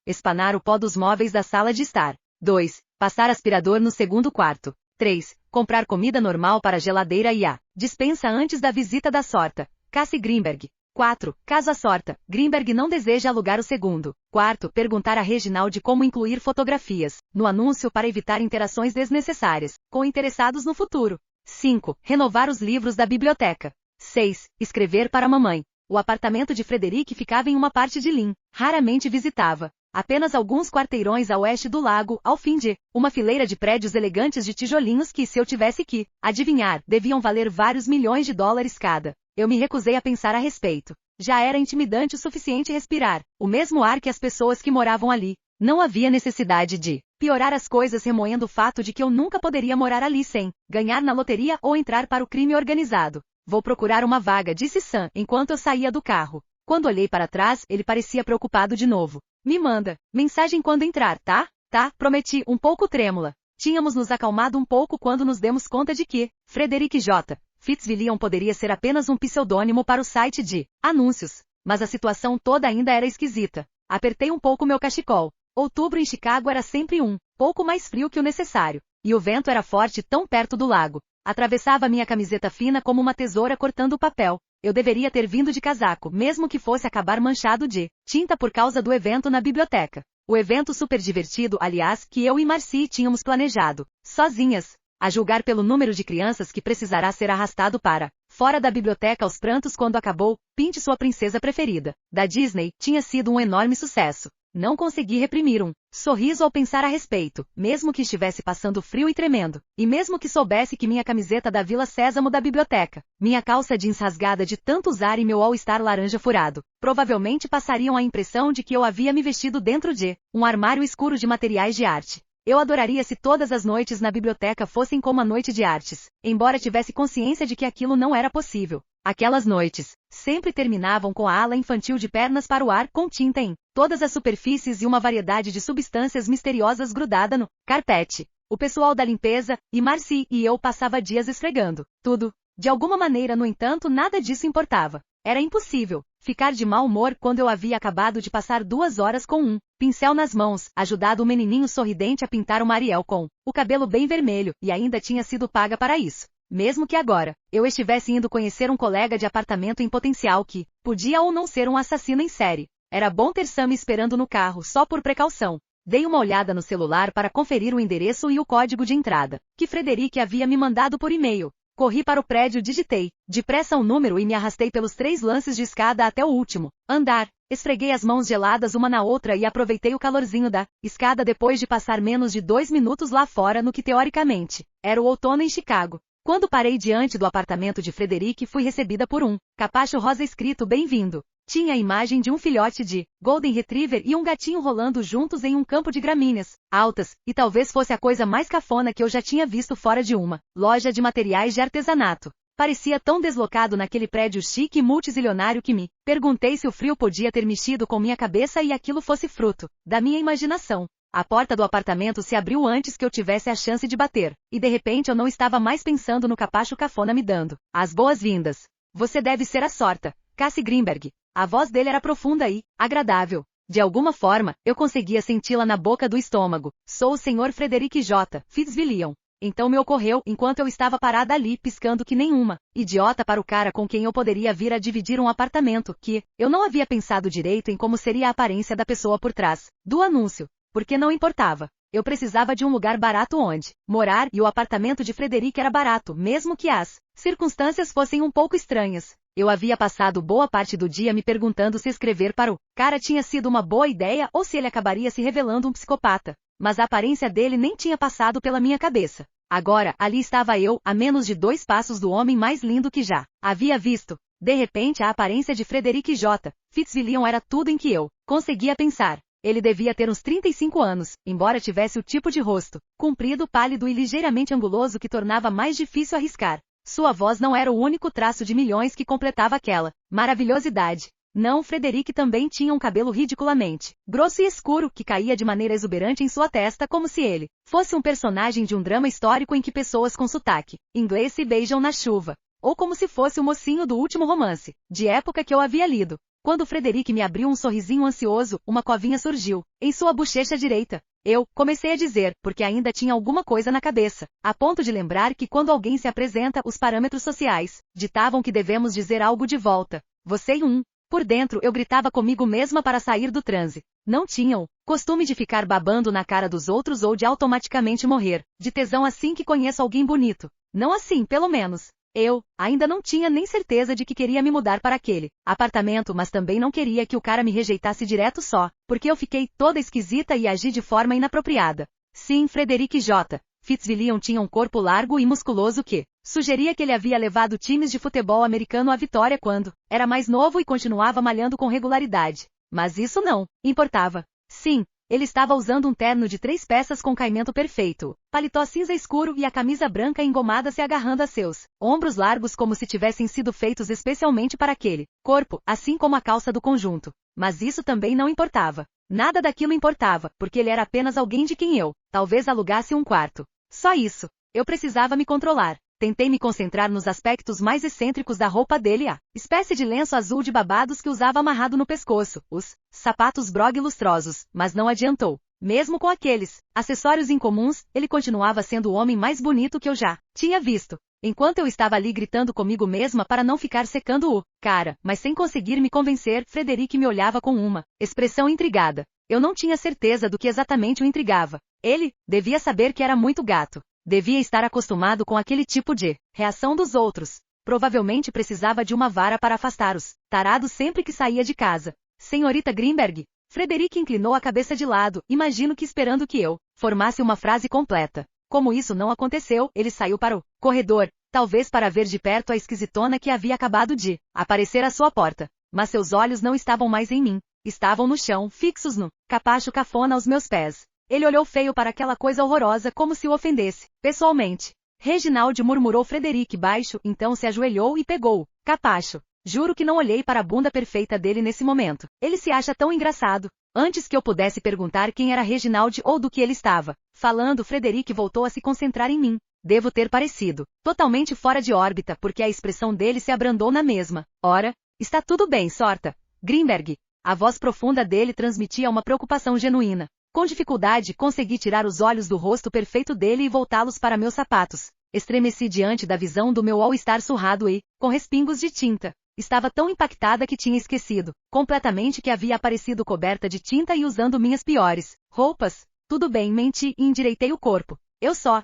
Speaker 2: Espanar o pó dos móveis da sala de estar. 2. Passar aspirador no segundo quarto. 3. Comprar comida normal para a geladeira e a despensa antes da visita da Sorta. Cassie Greenberg. 4. Caso a Sorta, Greenberg não deseja alugar o segundo. 4. Perguntar a Reginald como incluir fotografias no anúncio para evitar interações desnecessárias com interessados no futuro. 5. Renovar os livros da biblioteca. 6. Escrever para a mamãe. O apartamento de Frederick ficava em uma parte de Lynn. Raramente visitava. Apenas alguns quarteirões a oeste do lago, ao fim de uma fileira de prédios elegantes de tijolinhos que, se eu tivesse que adivinhar, deviam valer vários milhões de dólares cada. Eu me recusei a pensar a respeito. Já era intimidante o suficiente respirar o mesmo ar que as pessoas que moravam ali. Não havia necessidade de piorar as coisas remoendo o fato de que eu nunca poderia morar ali sem ganhar na loteria ou entrar para o crime organizado. Vou procurar uma vaga, disse Sam, enquanto eu saía do carro. Quando olhei para trás, ele parecia preocupado de novo. Me manda mensagem quando entrar, tá? Tá, prometi, um pouco trêmula. Tínhamos nos acalmado um pouco quando nos demos conta de que Frederick J. Fitzwilliam poderia ser apenas um pseudônimo para o site de anúncios. Mas a situação toda ainda era esquisita. Apertei um pouco meu cachecol. Outubro em Chicago era sempre um pouco mais frio que o necessário. E o vento era forte tão perto do lago. Atravessava minha camiseta fina como uma tesoura cortando o papel. Eu deveria ter vindo de casaco, mesmo que fosse acabar manchado de tinta por causa do evento na biblioteca. O evento super divertido, aliás, que eu e Marcy tínhamos planejado, sozinhas. A julgar pelo número de crianças que precisará ser arrastado para fora da biblioteca aos prantos quando acabou, Pinte sua princesa preferida, da Disney, tinha sido um enorme sucesso. Não consegui reprimir um sorriso ao pensar a respeito, mesmo que estivesse passando frio e tremendo, e mesmo que soubesse que minha camiseta da Vila Sésamo da biblioteca, minha calça jeans rasgada de tanto usar e meu all-star laranja furado, provavelmente passariam a impressão de que eu havia me vestido dentro de um armário escuro de materiais de arte. Eu adoraria se todas as noites na biblioteca fossem como a noite de artes, embora tivesse consciência de que aquilo não era possível. Aquelas noites sempre terminavam com a ala infantil de pernas para o ar com tinta em todas as superfícies e uma variedade de substâncias misteriosas grudada no carpete. O pessoal da limpeza, e Marcy e eu passava dias esfregando tudo. De alguma maneira, no entanto, nada disso importava. Era impossível ficar de mau humor quando eu havia acabado de passar 2 horas com um pincel nas mãos, ajudado o menininho sorridente a pintar uma Ariel com o cabelo bem vermelho, e ainda tinha sido paga para isso. Mesmo que agora eu estivesse indo conhecer um colega de apartamento em potencial que podia ou não ser um assassino em série. Era bom ter Sam esperando no carro só por precaução. Dei uma olhada no celular para conferir o endereço e o código de entrada, que Frederick havia me mandado por e-mail. Corri para o prédio, digitei depressa o número e me arrastei pelos 3 lances de escada até o último andar. Esfreguei as mãos geladas uma na outra e aproveitei o calorzinho da escada depois de passar menos de 2 minutos lá fora no que teoricamente era o outono em Chicago. Quando parei diante do apartamento de Frederick, fui recebida por um capacho rosa escrito bem-vindo. Tinha a imagem de um filhote de Golden Retriever e um gatinho rolando juntos em um campo de gramíneas altas, e talvez fosse a coisa mais cafona que eu já tinha visto fora de uma loja de materiais de artesanato. Parecia tão deslocado naquele prédio chique e multizilionário que me perguntei se o frio podia ter mexido com minha cabeça e aquilo fosse fruto da minha imaginação. A porta do apartamento se abriu antes que eu tivesse a chance de bater, e de repente eu não estava mais pensando no capacho cafona me dando as boas-vindas. Você deve ser a Sorta, Cassie Greenberg. A voz dele era profunda e agradável. De alguma forma, eu conseguia senti-la na boca do estômago. Sou o Sr. Frederick J. Fitzwilliam. Então me ocorreu, enquanto eu estava parada ali piscando que nenhuma idiota para o cara com quem eu poderia vir a dividir um apartamento, que eu não havia pensado direito em como seria a aparência da pessoa por trás do anúncio. Porque não importava. Eu precisava de um lugar barato onde morar e o apartamento de Frederick era barato, mesmo que as circunstâncias fossem um pouco estranhas. Eu havia passado boa parte do dia me perguntando se escrever para o cara tinha sido uma boa ideia ou se ele acabaria se revelando um psicopata. Mas a aparência dele nem tinha passado pela minha cabeça. Agora, ali estava eu, a menos de 2 passos do homem mais lindo que já havia visto. De repente, a aparência de Frederick J. Fitzwilliam era tudo em que eu conseguia pensar. Ele devia ter uns 35 anos, embora tivesse o tipo de rosto comprido, pálido e ligeiramente anguloso que tornava mais difícil arriscar. Sua voz não era o único traço de milhões que completava aquela maravilhosidade. Não, Frederick também tinha um cabelo ridiculamente grosso e escuro que caía de maneira exuberante em sua testa como se ele fosse um personagem de um drama histórico em que pessoas com sotaque inglês se beijam na chuva. Ou como se fosse o mocinho do último romance de época que eu havia lido. Quando Frederick me abriu um sorrisinho ansioso, uma covinha surgiu em sua bochecha direita. Eu comecei a dizer, porque ainda tinha alguma coisa na cabeça, a ponto de lembrar que quando alguém se apresenta, os parâmetros sociais ditavam que devemos dizer algo de volta. Você e um. Por dentro eu gritava comigo mesma para sair do transe. Não tinham costume de ficar babando na cara dos outros ou de automaticamente morrer de tesão assim que conheço alguém bonito. Não assim, pelo menos. Eu ainda não tinha nem certeza de que queria me mudar para aquele apartamento, mas também não queria que o cara me rejeitasse direto só, porque eu fiquei toda esquisita e agi de forma inapropriada. Sim, Frederick J. Fitzwilliam tinha um corpo largo e musculoso que sugeria que ele havia levado times de futebol americano à vitória quando era mais novo e continuava malhando com regularidade. Mas isso não importava. Sim, ele estava usando um terno de 3 peças com caimento perfeito, paletó cinza escuro e a camisa branca engomada se agarrando a seus ombros largos como se tivessem sido feitos especialmente para aquele corpo, assim como a calça do conjunto. Mas isso também não importava. Nada daquilo importava, porque ele era apenas alguém de quem eu, talvez alugasse um quarto. Só isso. Eu precisava me controlar. Tentei me concentrar nos aspectos mais excêntricos da roupa dele, a espécie de lenço azul de babados que usava amarrado no pescoço, os sapatos brogue lustrosos, mas não adiantou. Mesmo com aqueles acessórios incomuns, ele continuava sendo o homem mais bonito que eu já tinha visto. Enquanto eu estava ali gritando comigo mesma para não ficar secando o cara, mas sem conseguir me convencer, Frederick me olhava com uma expressão intrigada. Eu não tinha certeza do que exatamente o intrigava. Ele devia saber que era muito gato. Devia estar acostumado com aquele tipo de reação dos outros. Provavelmente precisava de uma vara para afastar os tarados sempre que saía de casa. Senhorita Greenberg? Frederick inclinou a cabeça de lado, imagino que esperando que eu formasse uma frase completa. Como isso não aconteceu, ele saiu para o corredor, talvez para ver de perto a esquisitona que havia acabado de aparecer à sua porta. Mas seus olhos não estavam mais em mim. Estavam no chão, fixos no capacho cafona aos meus pés. Ele olhou feio para aquela coisa horrorosa como se o ofendesse, pessoalmente. Reginald, murmurou Frederick baixo, então se ajoelhou e pegou o capacho. Juro que não olhei para a bunda perfeita dele nesse momento. Ele se acha tão engraçado. Antes que eu pudesse perguntar quem era Reginald ou do que ele estava falando, Frederick voltou a se concentrar em mim. Devo ter parecido totalmente fora de órbita, porque a expressão dele se abrandou na mesma. Ora, está tudo bem, Sorta Greenberg. A voz profunda dele transmitia uma preocupação genuína. Com dificuldade, consegui tirar os olhos do rosto perfeito dele e voltá-los para meus sapatos. Estremeci diante da visão do meu all-star surrado e, com respingos de tinta. Estava tão impactada que tinha esquecido completamente que havia aparecido coberta de tinta e usando minhas piores roupas. Tudo bem, menti e endireitei o corpo. Eu só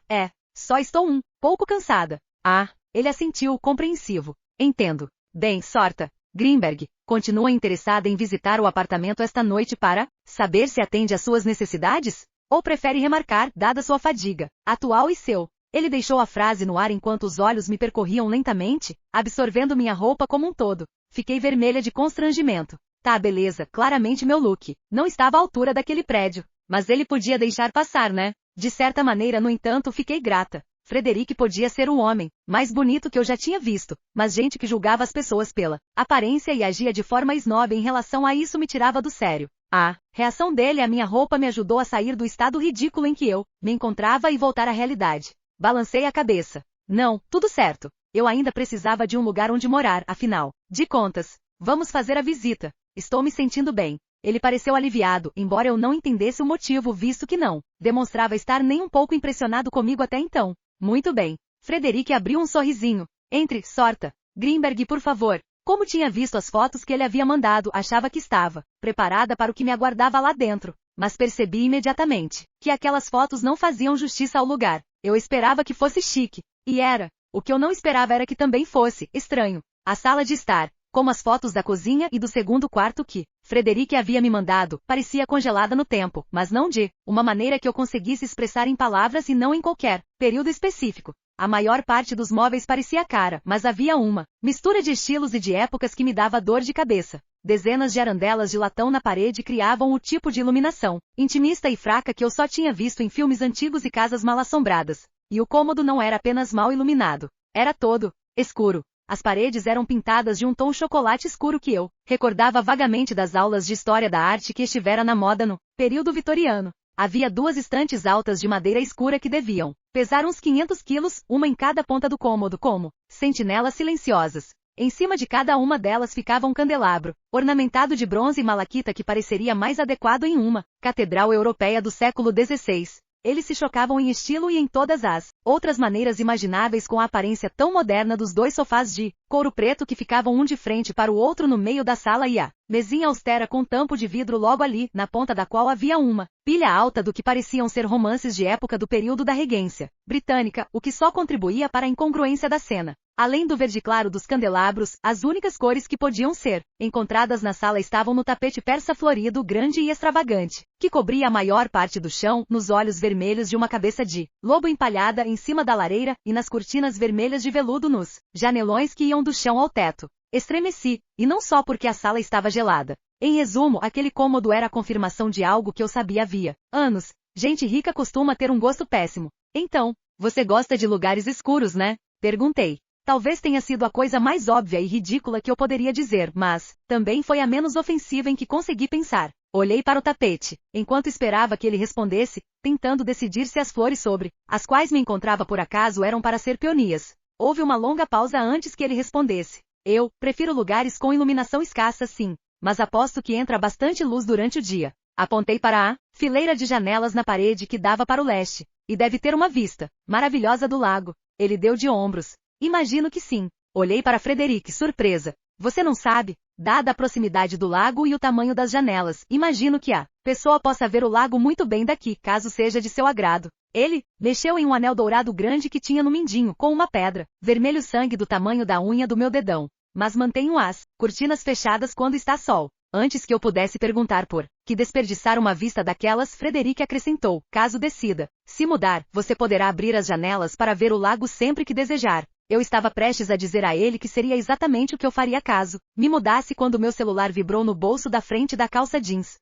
Speaker 2: estou um pouco cansada. Ah, ele assentiu, compreensivo. Entendo. Bem, Sorta Greenberg, continua interessada em visitar o apartamento esta noite para saber se atende às suas necessidades? Ou prefere remarcar, dada sua fadiga atual e seu? Ele deixou a frase no ar enquanto os olhos me percorriam lentamente, absorvendo minha roupa como um todo. Fiquei vermelha de constrangimento. Tá, beleza, claramente meu look não estava à altura daquele prédio. Mas ele podia deixar passar, né? De certa maneira, no entanto, fiquei grata. Frederick podia ser o homem mais bonito que eu já tinha visto, mas gente que julgava as pessoas pela aparência e agia de forma snob em relação a isso me tirava do sério. A reação dele à minha roupa me ajudou a sair do estado ridículo em que eu me encontrava e voltar à realidade. Balancei a cabeça. Não, tudo certo. Eu ainda precisava de um lugar onde morar, afinal de contas. Vamos fazer a visita. Estou me sentindo bem. Ele pareceu aliviado, embora eu não entendesse o motivo, visto que não demonstrava estar nem um pouco impressionado comigo até então. Muito bem. Frederick abriu um sorrisinho. Entre, Sorta Greenberg, por favor. Como tinha visto as fotos que ele havia mandado, achava que estava preparada para o que me aguardava lá dentro. Mas percebi imediatamente que aquelas fotos não faziam justiça ao lugar. Eu esperava que fosse chique. E era. O que eu não esperava era que também fosse estranho. A sala de estar, como as fotos da cozinha e do segundo quarto que Frederic havia me mandado, parecia congelada no tempo, mas não de uma maneira que eu conseguisse expressar em palavras e não em qualquer período específico. A maior parte dos móveis parecia cara, mas havia uma mistura de estilos e de épocas que me dava dor de cabeça. Dezenas de arandelas de latão na parede criavam o tipo de iluminação intimista e fraca que eu só tinha visto em filmes antigos e casas mal-assombradas. E o cômodo não era apenas mal iluminado, era todo escuro. As paredes eram pintadas de um tom chocolate escuro que eu recordava vagamente das aulas de história da arte que estivera na moda no período vitoriano. Havia 2 estantes altas de madeira escura que deviam pesar uns 500 quilos, uma em cada ponta do cômodo como sentinelas silenciosas. Em cima de cada uma delas ficava um candelabro, ornamentado de bronze e malaquita que pareceria mais adequado em uma catedral europeia do século XVI. Eles se chocavam em estilo e em todas as outras maneiras imagináveis com a aparência tão moderna dos 2 sofás de couro preto que ficavam um de frente para o outro no meio da sala e a mesinha austera com tampo de vidro logo ali, na ponta da qual havia uma pilha alta do que pareciam ser romances de época do período da regência britânica, o que só contribuía para a incongruência da cena. Além do verde claro dos candelabros, as únicas cores que podiam ser encontradas na sala estavam no tapete persa florido grande e extravagante, que cobria a maior parte do chão, nos olhos vermelhos de uma cabeça de lobo empalhada em cima da lareira e nas cortinas vermelhas de veludo nos janelões que iam do chão ao teto. Estremeci, e não só porque a sala estava gelada. Em resumo, aquele cômodo era a confirmação de algo que eu sabia havia anos. Gente rica costuma ter um gosto péssimo. Então, você gosta de lugares escuros, né? Perguntei. Talvez tenha sido a coisa mais óbvia e ridícula que eu poderia dizer, mas também foi a menos ofensiva em que consegui pensar. Olhei para o tapete, enquanto esperava que ele respondesse, tentando decidir se as flores sobre as quais me encontrava por acaso eram para ser peonias. Houve uma longa pausa antes que ele respondesse. Eu prefiro lugares com iluminação escassa, sim, mas aposto que entra bastante luz durante o dia. Apontei para a fileira de janelas na parede que dava para o leste, e deve ter uma vista maravilhosa do lago. Ele deu de ombros. Imagino que sim. Olhei para Frederic, surpresa. Você não sabe? Dada a proximidade do lago e o tamanho das janelas, imagino que a pessoa possa ver o lago muito bem daqui, caso seja de seu agrado. Ele mexeu em um anel dourado grande que tinha no mindinho, com uma pedra, vermelho sangue do tamanho da unha do meu dedão. Mas mantenho as cortinas fechadas quando está sol. Antes que eu pudesse perguntar por que desperdiçar uma vista daquelas, Frederic acrescentou, caso decida se mudar, você poderá abrir as janelas para ver o lago sempre que desejar. Eu estava prestes a dizer a ele que seria exatamente o que eu faria caso me mudasse quando meu celular vibrou no bolso da frente da calça jeans.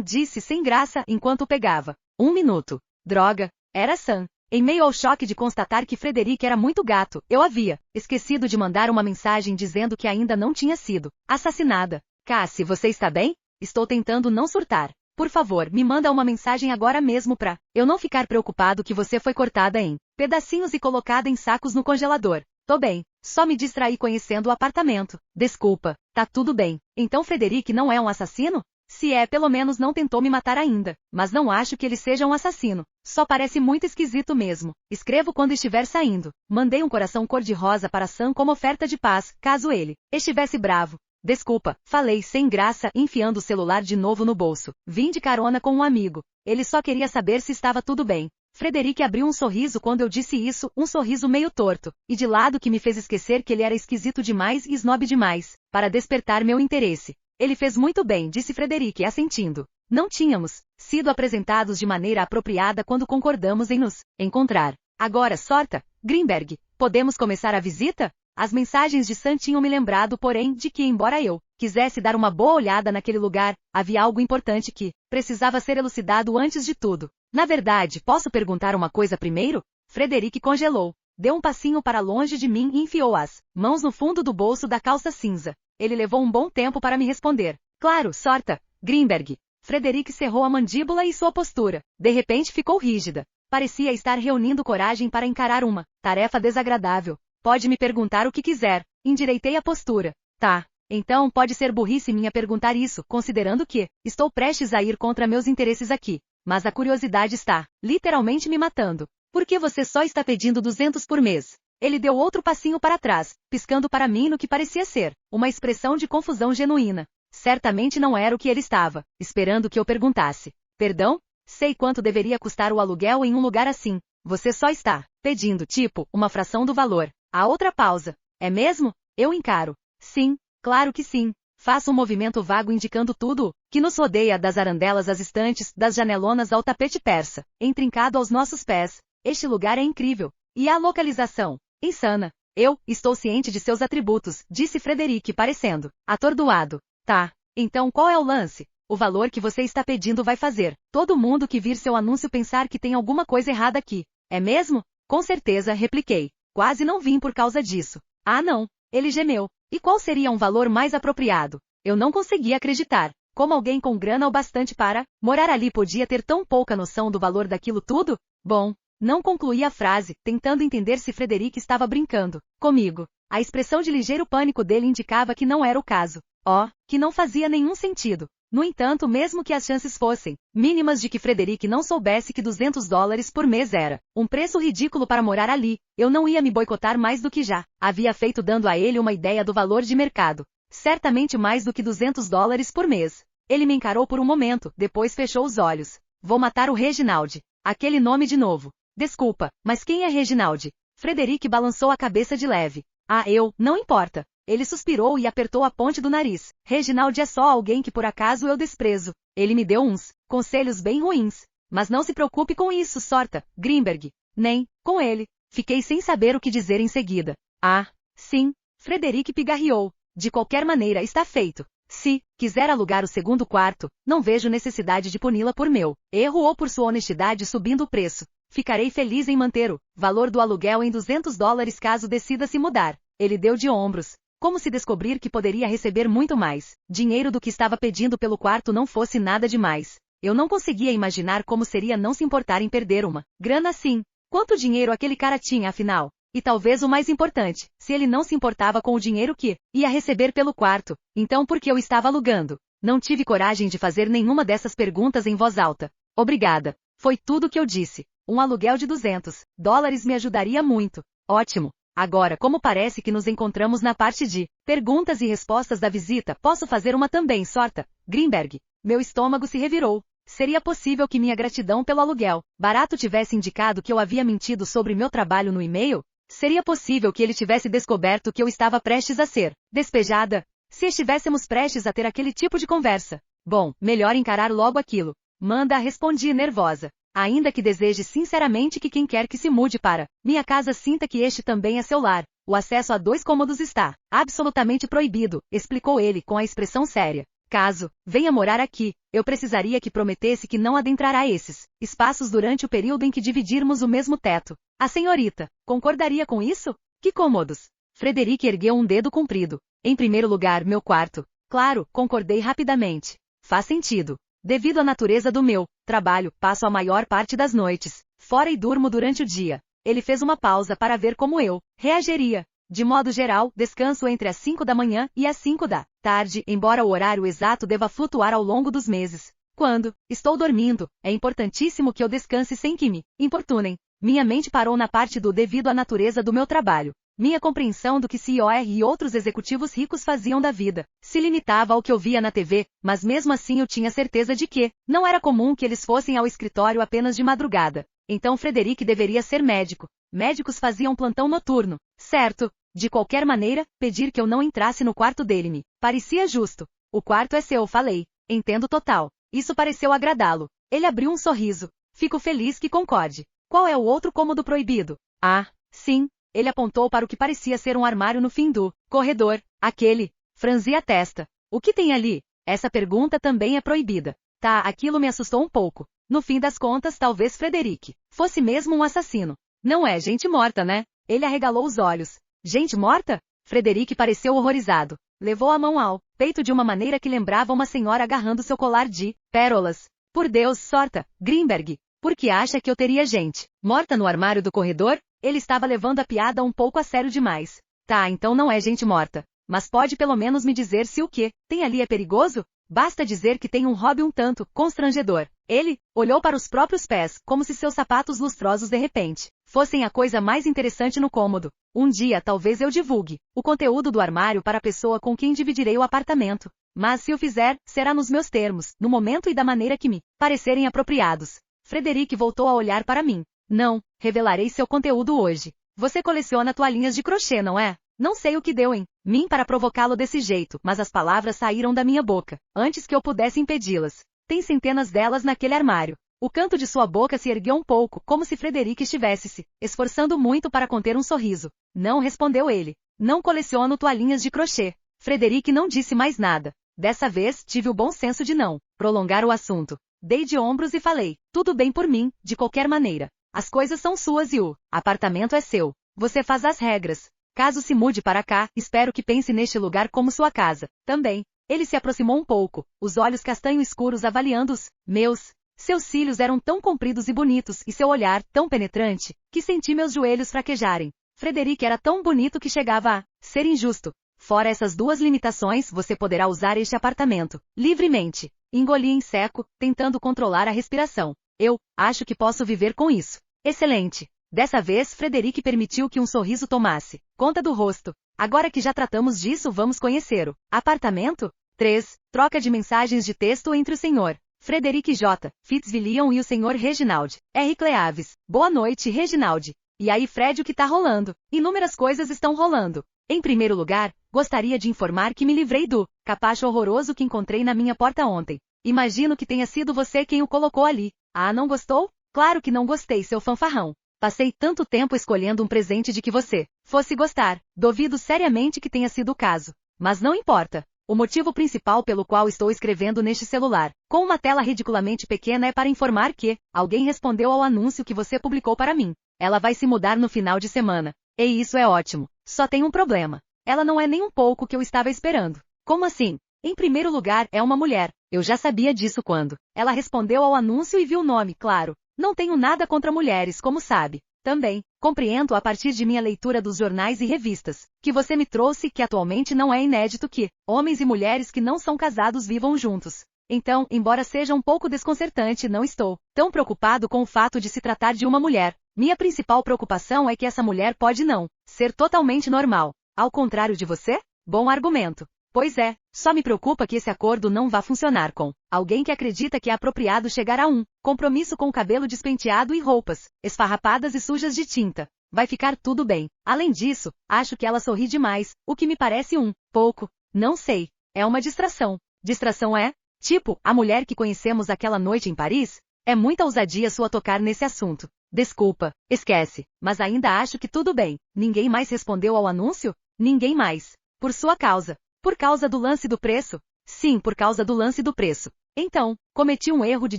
Speaker 2: Disse sem graça enquanto o pegava. 1 minuto. Droga, era Sam. Em meio ao choque de constatar que Frederic era muito gato, eu havia esquecido de mandar uma mensagem dizendo que ainda não tinha sido assassinada. Cassie, você está bem? Estou tentando não surtar. Por favor, me manda uma mensagem agora mesmo pra eu não ficar preocupado que você foi cortada em pedacinhos e colocada em sacos no congelador. Tô bem, só me distraí conhecendo o apartamento. Desculpa, tá tudo bem. Então Frederic não é um assassino? Se é, pelo menos não tentou me matar ainda. Mas não acho que ele seja um assassino. Só parece muito esquisito mesmo. Escrevo quando estiver saindo. Mandei um coração cor-de-rosa para Sam como oferta de paz, caso ele estivesse bravo. Desculpa, falei sem graça, enfiando o celular de novo no bolso. Vim de carona com um amigo. Ele só queria saber se estava tudo bem. Frederic abriu um sorriso quando eu disse isso, um sorriso meio torto, e de lado que me fez esquecer que ele era esquisito demais e snob demais, para despertar meu interesse. Ele fez muito bem, disse Frederic, assentindo. Não tínhamos sido apresentados de maneira apropriada quando concordamos em nos encontrar. Agora, Sorta, Greenberg, podemos começar a visita? As mensagens de Sam tinham me lembrado, porém, de que, embora eu quisesse dar uma boa olhada naquele lugar, havia algo importante que precisava ser elucidado antes de tudo. Na verdade, posso perguntar uma coisa primeiro? Frederic congelou. Deu um passinho para longe de mim e enfiou as mãos no fundo do bolso da calça cinza. Ele levou um bom tempo para me responder. Claro, Sorta, Greenberg. Frederic cerrou a mandíbula e sua postura, de repente, ficou rígida. Parecia estar reunindo coragem para encarar uma tarefa desagradável. Pode me perguntar o que quiser. Endireitei a postura. Tá. Então pode ser burrice minha perguntar isso, considerando que estou prestes a ir contra meus interesses aqui. Mas a curiosidade está literalmente me matando. Por que você só está pedindo 200 por mês? Ele deu outro passinho para trás, piscando para mim no que parecia ser uma expressão de confusão genuína. Certamente não era o que ele estava esperando que eu perguntasse. Perdão? Sei quanto deveria custar o aluguel em um lugar assim. Você só está pedindo, tipo, uma fração do valor. A outra pausa. É mesmo? Eu encaro. Sim, claro que sim. Faço um movimento vago indicando tudo que nos rodeia, das arandelas às estantes, das janelonas ao tapete persa, intrincado aos nossos pés. Este lugar é incrível. E a localização? Insana. Eu estou ciente de seus atributos, disse Frederic, parecendo atordoado. Tá. Então qual é o lance? O valor que você está pedindo vai fazer todo mundo que vir seu anúncio pensar que tem alguma coisa errada aqui. É mesmo? Com certeza, repliquei. Quase não vim por causa disso. Ah não. Ele gemeu. E qual seria um valor mais apropriado? Eu não conseguia acreditar. Como alguém com grana o bastante para morar ali podia ter tão pouca noção do valor daquilo tudo? Bom, não concluí a frase, tentando entender se Frederic estava brincando comigo. A expressão de ligeiro pânico dele indicava que não era o caso. Oh, que não fazia nenhum sentido. No entanto, mesmo que as chances fossem mínimas de que Frederic não soubesse que $200 por mês era um preço ridículo para morar ali, eu não ia me boicotar mais do que já havia feito, dando a ele uma ideia do valor de mercado. Certamente mais do que $200 por mês. Ele me encarou por um momento, depois fechou os olhos. Vou matar o Reginald. Aquele nome de novo. Desculpa, mas quem é Reginald? Frederic balançou a cabeça de leve. Ah, não importa. Ele suspirou e apertou a ponte do nariz. Reginald é só alguém que por acaso eu desprezo. Ele me deu uns conselhos bem ruins. Mas não se preocupe com isso, Sorta, Grimberg. Nem com ele. Fiquei sem saber o que dizer em seguida. Ah, sim. Frederic pigarreou. De qualquer maneira, está feito. Se quiser alugar o segundo quarto, não vejo necessidade de puni-la por meu erro ou por sua honestidade subindo o preço. Ficarei feliz em manter o valor do aluguel em $200 caso decida se mudar. Ele deu de ombros. Como se descobrir que poderia receber muito mais dinheiro do que estava pedindo pelo quarto não fosse nada demais. Eu não conseguia imaginar como seria não se importar em perder uma grana assim. Quanto dinheiro aquele cara tinha, afinal? E talvez o mais importante, se ele não se importava com o dinheiro que ia receber pelo quarto, então por que eu estava alugando? Não tive coragem de fazer nenhuma dessas perguntas em voz alta. Obrigada. Foi tudo o que eu disse. Um aluguel de $200 me ajudaria muito. Ótimo. Agora, como parece que nos encontramos na parte de perguntas e respostas da visita, posso fazer uma também, Sorta, Grimberg. Meu estômago se revirou. Seria possível que minha gratidão pelo aluguel barato tivesse indicado que eu havia mentido sobre meu trabalho no e-mail? Seria possível que ele tivesse descoberto que eu estava prestes a ser despejada? Se estivéssemos prestes a ter aquele tipo de conversa. Bom, melhor encarar logo aquilo. Manda, respondi nervosa. Ainda que deseje sinceramente que quem quer que se mude para minha casa sinta que este também é seu lar. O acesso a 2 cômodos está absolutamente proibido, explicou ele com a expressão séria. Caso venha morar aqui, eu precisaria que prometesse que não adentrará esses espaços durante o período em que dividirmos o mesmo teto. A senhorita concordaria com isso? Que cômodos? Frederic ergueu um dedo comprido. Em primeiro lugar, meu quarto. Claro, concordei rapidamente. Faz sentido. Devido à natureza do meu trabalho, passo a maior parte das noites fora e durmo durante o dia. Ele fez uma pausa para ver como eu reagiria. De modo geral, descanso entre as 5 da manhã e as 5 da tarde, embora o horário exato deva flutuar ao longo dos meses. Quando estou dormindo, é importantíssimo que eu descanse sem que me importunem. Minha mente parou na parte do devido à natureza do meu trabalho. Minha compreensão do que CEO e outros executivos ricos faziam da vida se limitava ao que eu via na TV, mas mesmo assim eu tinha certeza de que não era comum que eles fossem ao escritório apenas de madrugada. Então Frederic deveria ser médico. Médicos faziam plantão noturno, certo? De qualquer maneira, pedir que eu não entrasse no quarto dele me parecia justo. O quarto é seu, falei. Entendo total. Isso pareceu agradá-lo. Ele abriu um sorriso. Fico feliz que concorde. Qual é o outro cômodo proibido? Ah, sim. Ele apontou para o que parecia ser um armário no fim do corredor. Aquele. Franzi a testa. O que tem ali? Essa pergunta também é proibida. Tá, aquilo me assustou um pouco. No fim das contas, talvez Frederic fosse mesmo um assassino. Não é gente morta, né? Ele arregalou os olhos. Gente morta? Frederic pareceu horrorizado. Levou a mão ao peito de uma maneira que lembrava uma senhora agarrando seu colar de pérolas. Por Deus, Sorta, Grimberg. Por que acha que eu teria gente morta no armário do corredor? Ele estava levando a piada um pouco a sério demais. Tá, então não é gente morta. Mas pode pelo menos me dizer se o que tem ali é perigoso? Basta dizer que tem um hobby um tanto constrangedor. Ele olhou para os próprios pés, como se seus sapatos lustrosos de repente fossem a coisa mais interessante no cômodo. Um dia talvez eu divulgue o conteúdo do armário para a pessoa com quem dividirei o apartamento. Mas se o fizer, será nos meus termos, no momento e da maneira que me parecerem apropriados. Frederic voltou a olhar para mim. Não, revelarei seu conteúdo hoje. Você coleciona toalhinhas de crochê, não é? Não sei o que deu em mim para provocá-lo desse jeito, mas as palavras saíram da minha boca, antes que eu pudesse impedi-las. Tem centenas delas naquele armário. O canto de sua boca se ergueu um pouco, como se Frederic estivesse se esforçando muito para conter um sorriso. Não, respondeu ele. Não coleciono toalhinhas de crochê. Frederic não disse mais nada. Dessa vez, tive o bom senso de não prolongar o assunto. Dei de ombros e falei, tudo bem por mim, de qualquer maneira. As coisas são suas e o apartamento é seu. Você faz as regras. Caso se mude para cá, espero que pense neste lugar como sua casa. Também. Ele se aproximou um pouco, os olhos castanho escuros avaliando os meus. Seus cílios eram tão compridos e bonitos e seu olhar tão penetrante, que senti meus joelhos fraquejarem. Frederic era tão bonito que chegava a ser injusto. Fora essas duas limitações, você poderá usar este apartamento livremente. Engoli em seco, tentando controlar a respiração. Eu acho que posso viver com isso. Excelente. Dessa vez, Frederic permitiu que um sorriso tomasse conta do rosto. Agora que já tratamos disso, vamos conhecer o apartamento? 3. Troca de mensagens de texto entre o Sr. Frederic J. Fitzwilliam e o Sr. Reginald R. Cleaves. Boa noite, Reginald. E aí, Fred, o que tá rolando? Inúmeras coisas estão rolando. Em primeiro lugar, gostaria de informar que me livrei do capacho horroroso que encontrei na minha porta ontem. Imagino que tenha sido você quem o colocou ali. Ah, não gostou? Claro que não gostei, seu fanfarrão. Passei tanto tempo escolhendo um presente de que você fosse gostar. Duvido seriamente que tenha sido o caso. Mas não importa. O motivo principal pelo qual estou escrevendo neste celular, com uma tela ridiculamente pequena, é para informar que alguém respondeu ao anúncio que você publicou para mim. Ela vai se mudar no final de semana. E isso é ótimo. Só tem um problema. Ela não é nem um pouco o que eu estava esperando. Como assim? Em primeiro lugar, é uma mulher. Eu já sabia disso quando ela respondeu ao anúncio e viu o nome, claro. Não tenho nada contra mulheres, como sabe. Também, compreendo a partir de minha leitura dos jornais e revistas, que você me trouxe que atualmente não é inédito que homens e mulheres que não são casados vivam juntos. Então, embora seja um pouco desconcertante, não estou tão preocupado com o fato de se tratar de uma mulher. Minha principal preocupação é que essa mulher pode não ser totalmente normal. Ao contrário de você? Bom argumento. Pois é, só me preocupa que esse acordo não vá funcionar com alguém que acredita que é apropriado chegar a um compromisso com o cabelo despenteado e roupas esfarrapadas e sujas de tinta. Vai ficar tudo bem. Além disso, acho que ela sorri demais, o que me parece um pouco, não sei, é uma distração. Distração é? Tipo, a mulher que conhecemos aquela noite em Paris? É muita ousadia sua tocar nesse assunto. Desculpa, esquece, mas ainda acho que tudo bem. Ninguém mais respondeu ao anúncio? Ninguém mais. Por sua causa. Por causa do lance do preço? Sim, por causa do lance do preço. Então, cometi um erro de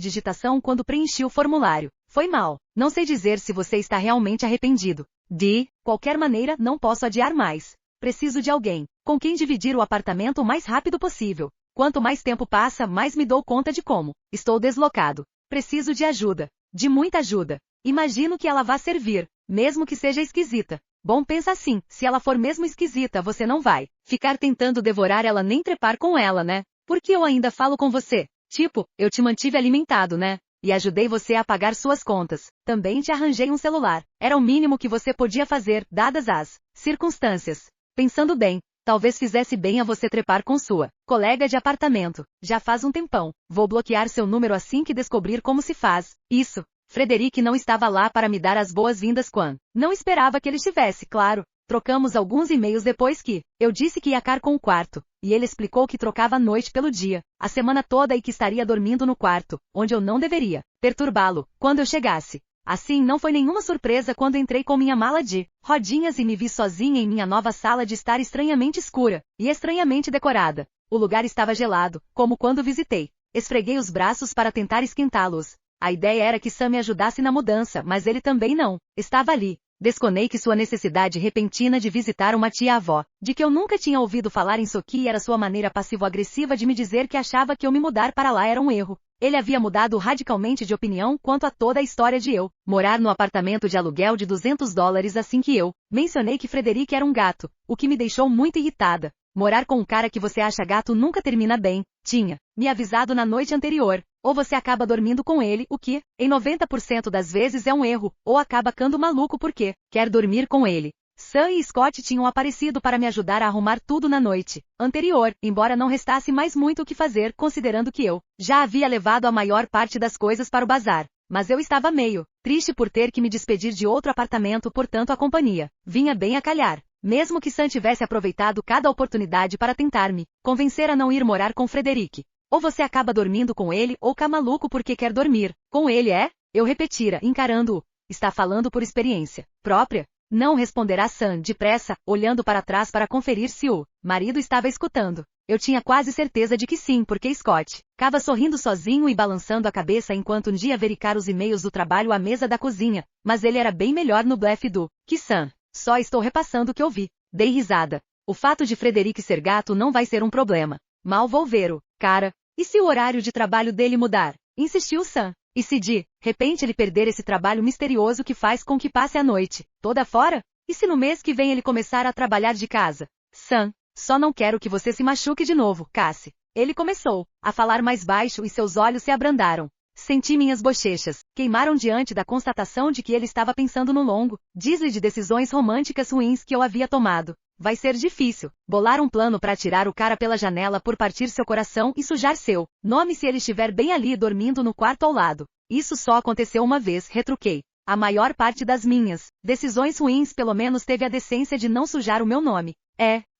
Speaker 2: digitação quando preenchi o formulário. Foi mal. Não sei dizer se você está realmente arrependido. De qualquer maneira, não posso adiar mais. Preciso de alguém com quem dividir o apartamento o mais rápido possível. Quanto mais tempo passa, mais me dou conta de como estou deslocado. Preciso de ajuda. De muita ajuda. Imagino que ela vá servir, mesmo que seja esquisita. Bom, pensa assim, se ela for mesmo esquisita, você não vai ficar tentando devorar ela nem trepar com ela, né? Porque eu ainda falo com você. Tipo, eu te mantive alimentado, né? E ajudei você a pagar suas contas. Também te arranjei um celular. Era o mínimo que você podia fazer, dadas as circunstâncias. Pensando bem, talvez fizesse bem a você trepar com sua colega de apartamento. Já faz um tempão. Vou bloquear seu número assim que descobrir como se faz. Isso. Frederic não estava lá para me dar as boas-vindas quando não esperava que ele estivesse, claro. Trocamos alguns e-mails depois que eu disse que ia ficar com o quarto, e ele explicou que trocava a noite pelo dia, a semana toda, e que estaria dormindo no quarto, onde eu não deveria perturbá-lo quando eu chegasse. Assim, não foi nenhuma surpresa quando entrei com minha mala de rodinhas e me vi sozinha em minha nova sala de estar estranhamente escura e estranhamente decorada. O lugar estava gelado, como quando visitei. Esfreguei os braços para tentar esquentá-los. A ideia era que Sam me ajudasse na mudança, mas ele também não estava ali. Desconei que sua necessidade repentina de visitar uma tia-avó, de que eu nunca tinha ouvido falar em Soki, era sua maneira passivo-agressiva de me dizer que achava que eu me mudar para lá era um erro. Ele havia mudado radicalmente de opinião quanto a toda a história de eu morar no apartamento de aluguel de $200 assim que eu mencionei que Frederic era um gato, o que me deixou muito irritada. Morar com um cara que você acha gato nunca termina bem. Tinha me avisado na noite anterior. Ou você acaba dormindo com ele, o que, em 90% das vezes é um erro, ou acaba ficando maluco porque quer dormir com ele. Sam e Scott tinham aparecido para me ajudar a arrumar tudo na noite anterior, embora não restasse mais muito o que fazer, considerando que eu já havia levado a maior parte das coisas para o bazar. Mas eu estava meio triste por ter que me despedir de outro apartamento, portanto a companhia vinha bem a calhar. Mesmo que Sam tivesse aproveitado cada oportunidade para tentar me convencer a não ir morar com Frederic. Ou você acaba dormindo com ele ou cá maluco porque quer dormir com ele, é? Eu repetira, encarando-o. Está falando por experiência própria? Não, responderá Sam, depressa, olhando para trás para conferir se o marido estava escutando. Eu tinha quase certeza de que sim, porque Scott ficava sorrindo sozinho e balançando a cabeça enquanto um dia verificar os e-mails do trabalho à mesa da cozinha, mas ele era bem melhor no blefe do que Sam. Só estou repassando o que ouvi. Dei risada. O fato de Frederic ser gato não vai ser um problema. Mal vou ver o cara. E se o horário de trabalho dele mudar? Insistiu Sam. E se de repente ele perder esse trabalho misterioso que faz com que passe a noite toda fora? E se no mês que vem ele começar a trabalhar de casa? Sam, só não quero que você se machuque de novo, Cassie. Ele começou a falar mais baixo e seus olhos se abrandaram. Senti minhas bochechas queimaram diante da constatação de que ele estava pensando no longo, diz-lhe de decisões românticas ruins que eu havia tomado. Vai ser difícil bolar um plano para tirar o cara pela janela por partir seu coração e sujar seu nome se ele estiver bem ali dormindo no quarto ao lado. Isso só aconteceu uma vez, retruquei. A maior parte das minhas decisões ruins pelo menos teve a decência de não sujar o meu nome.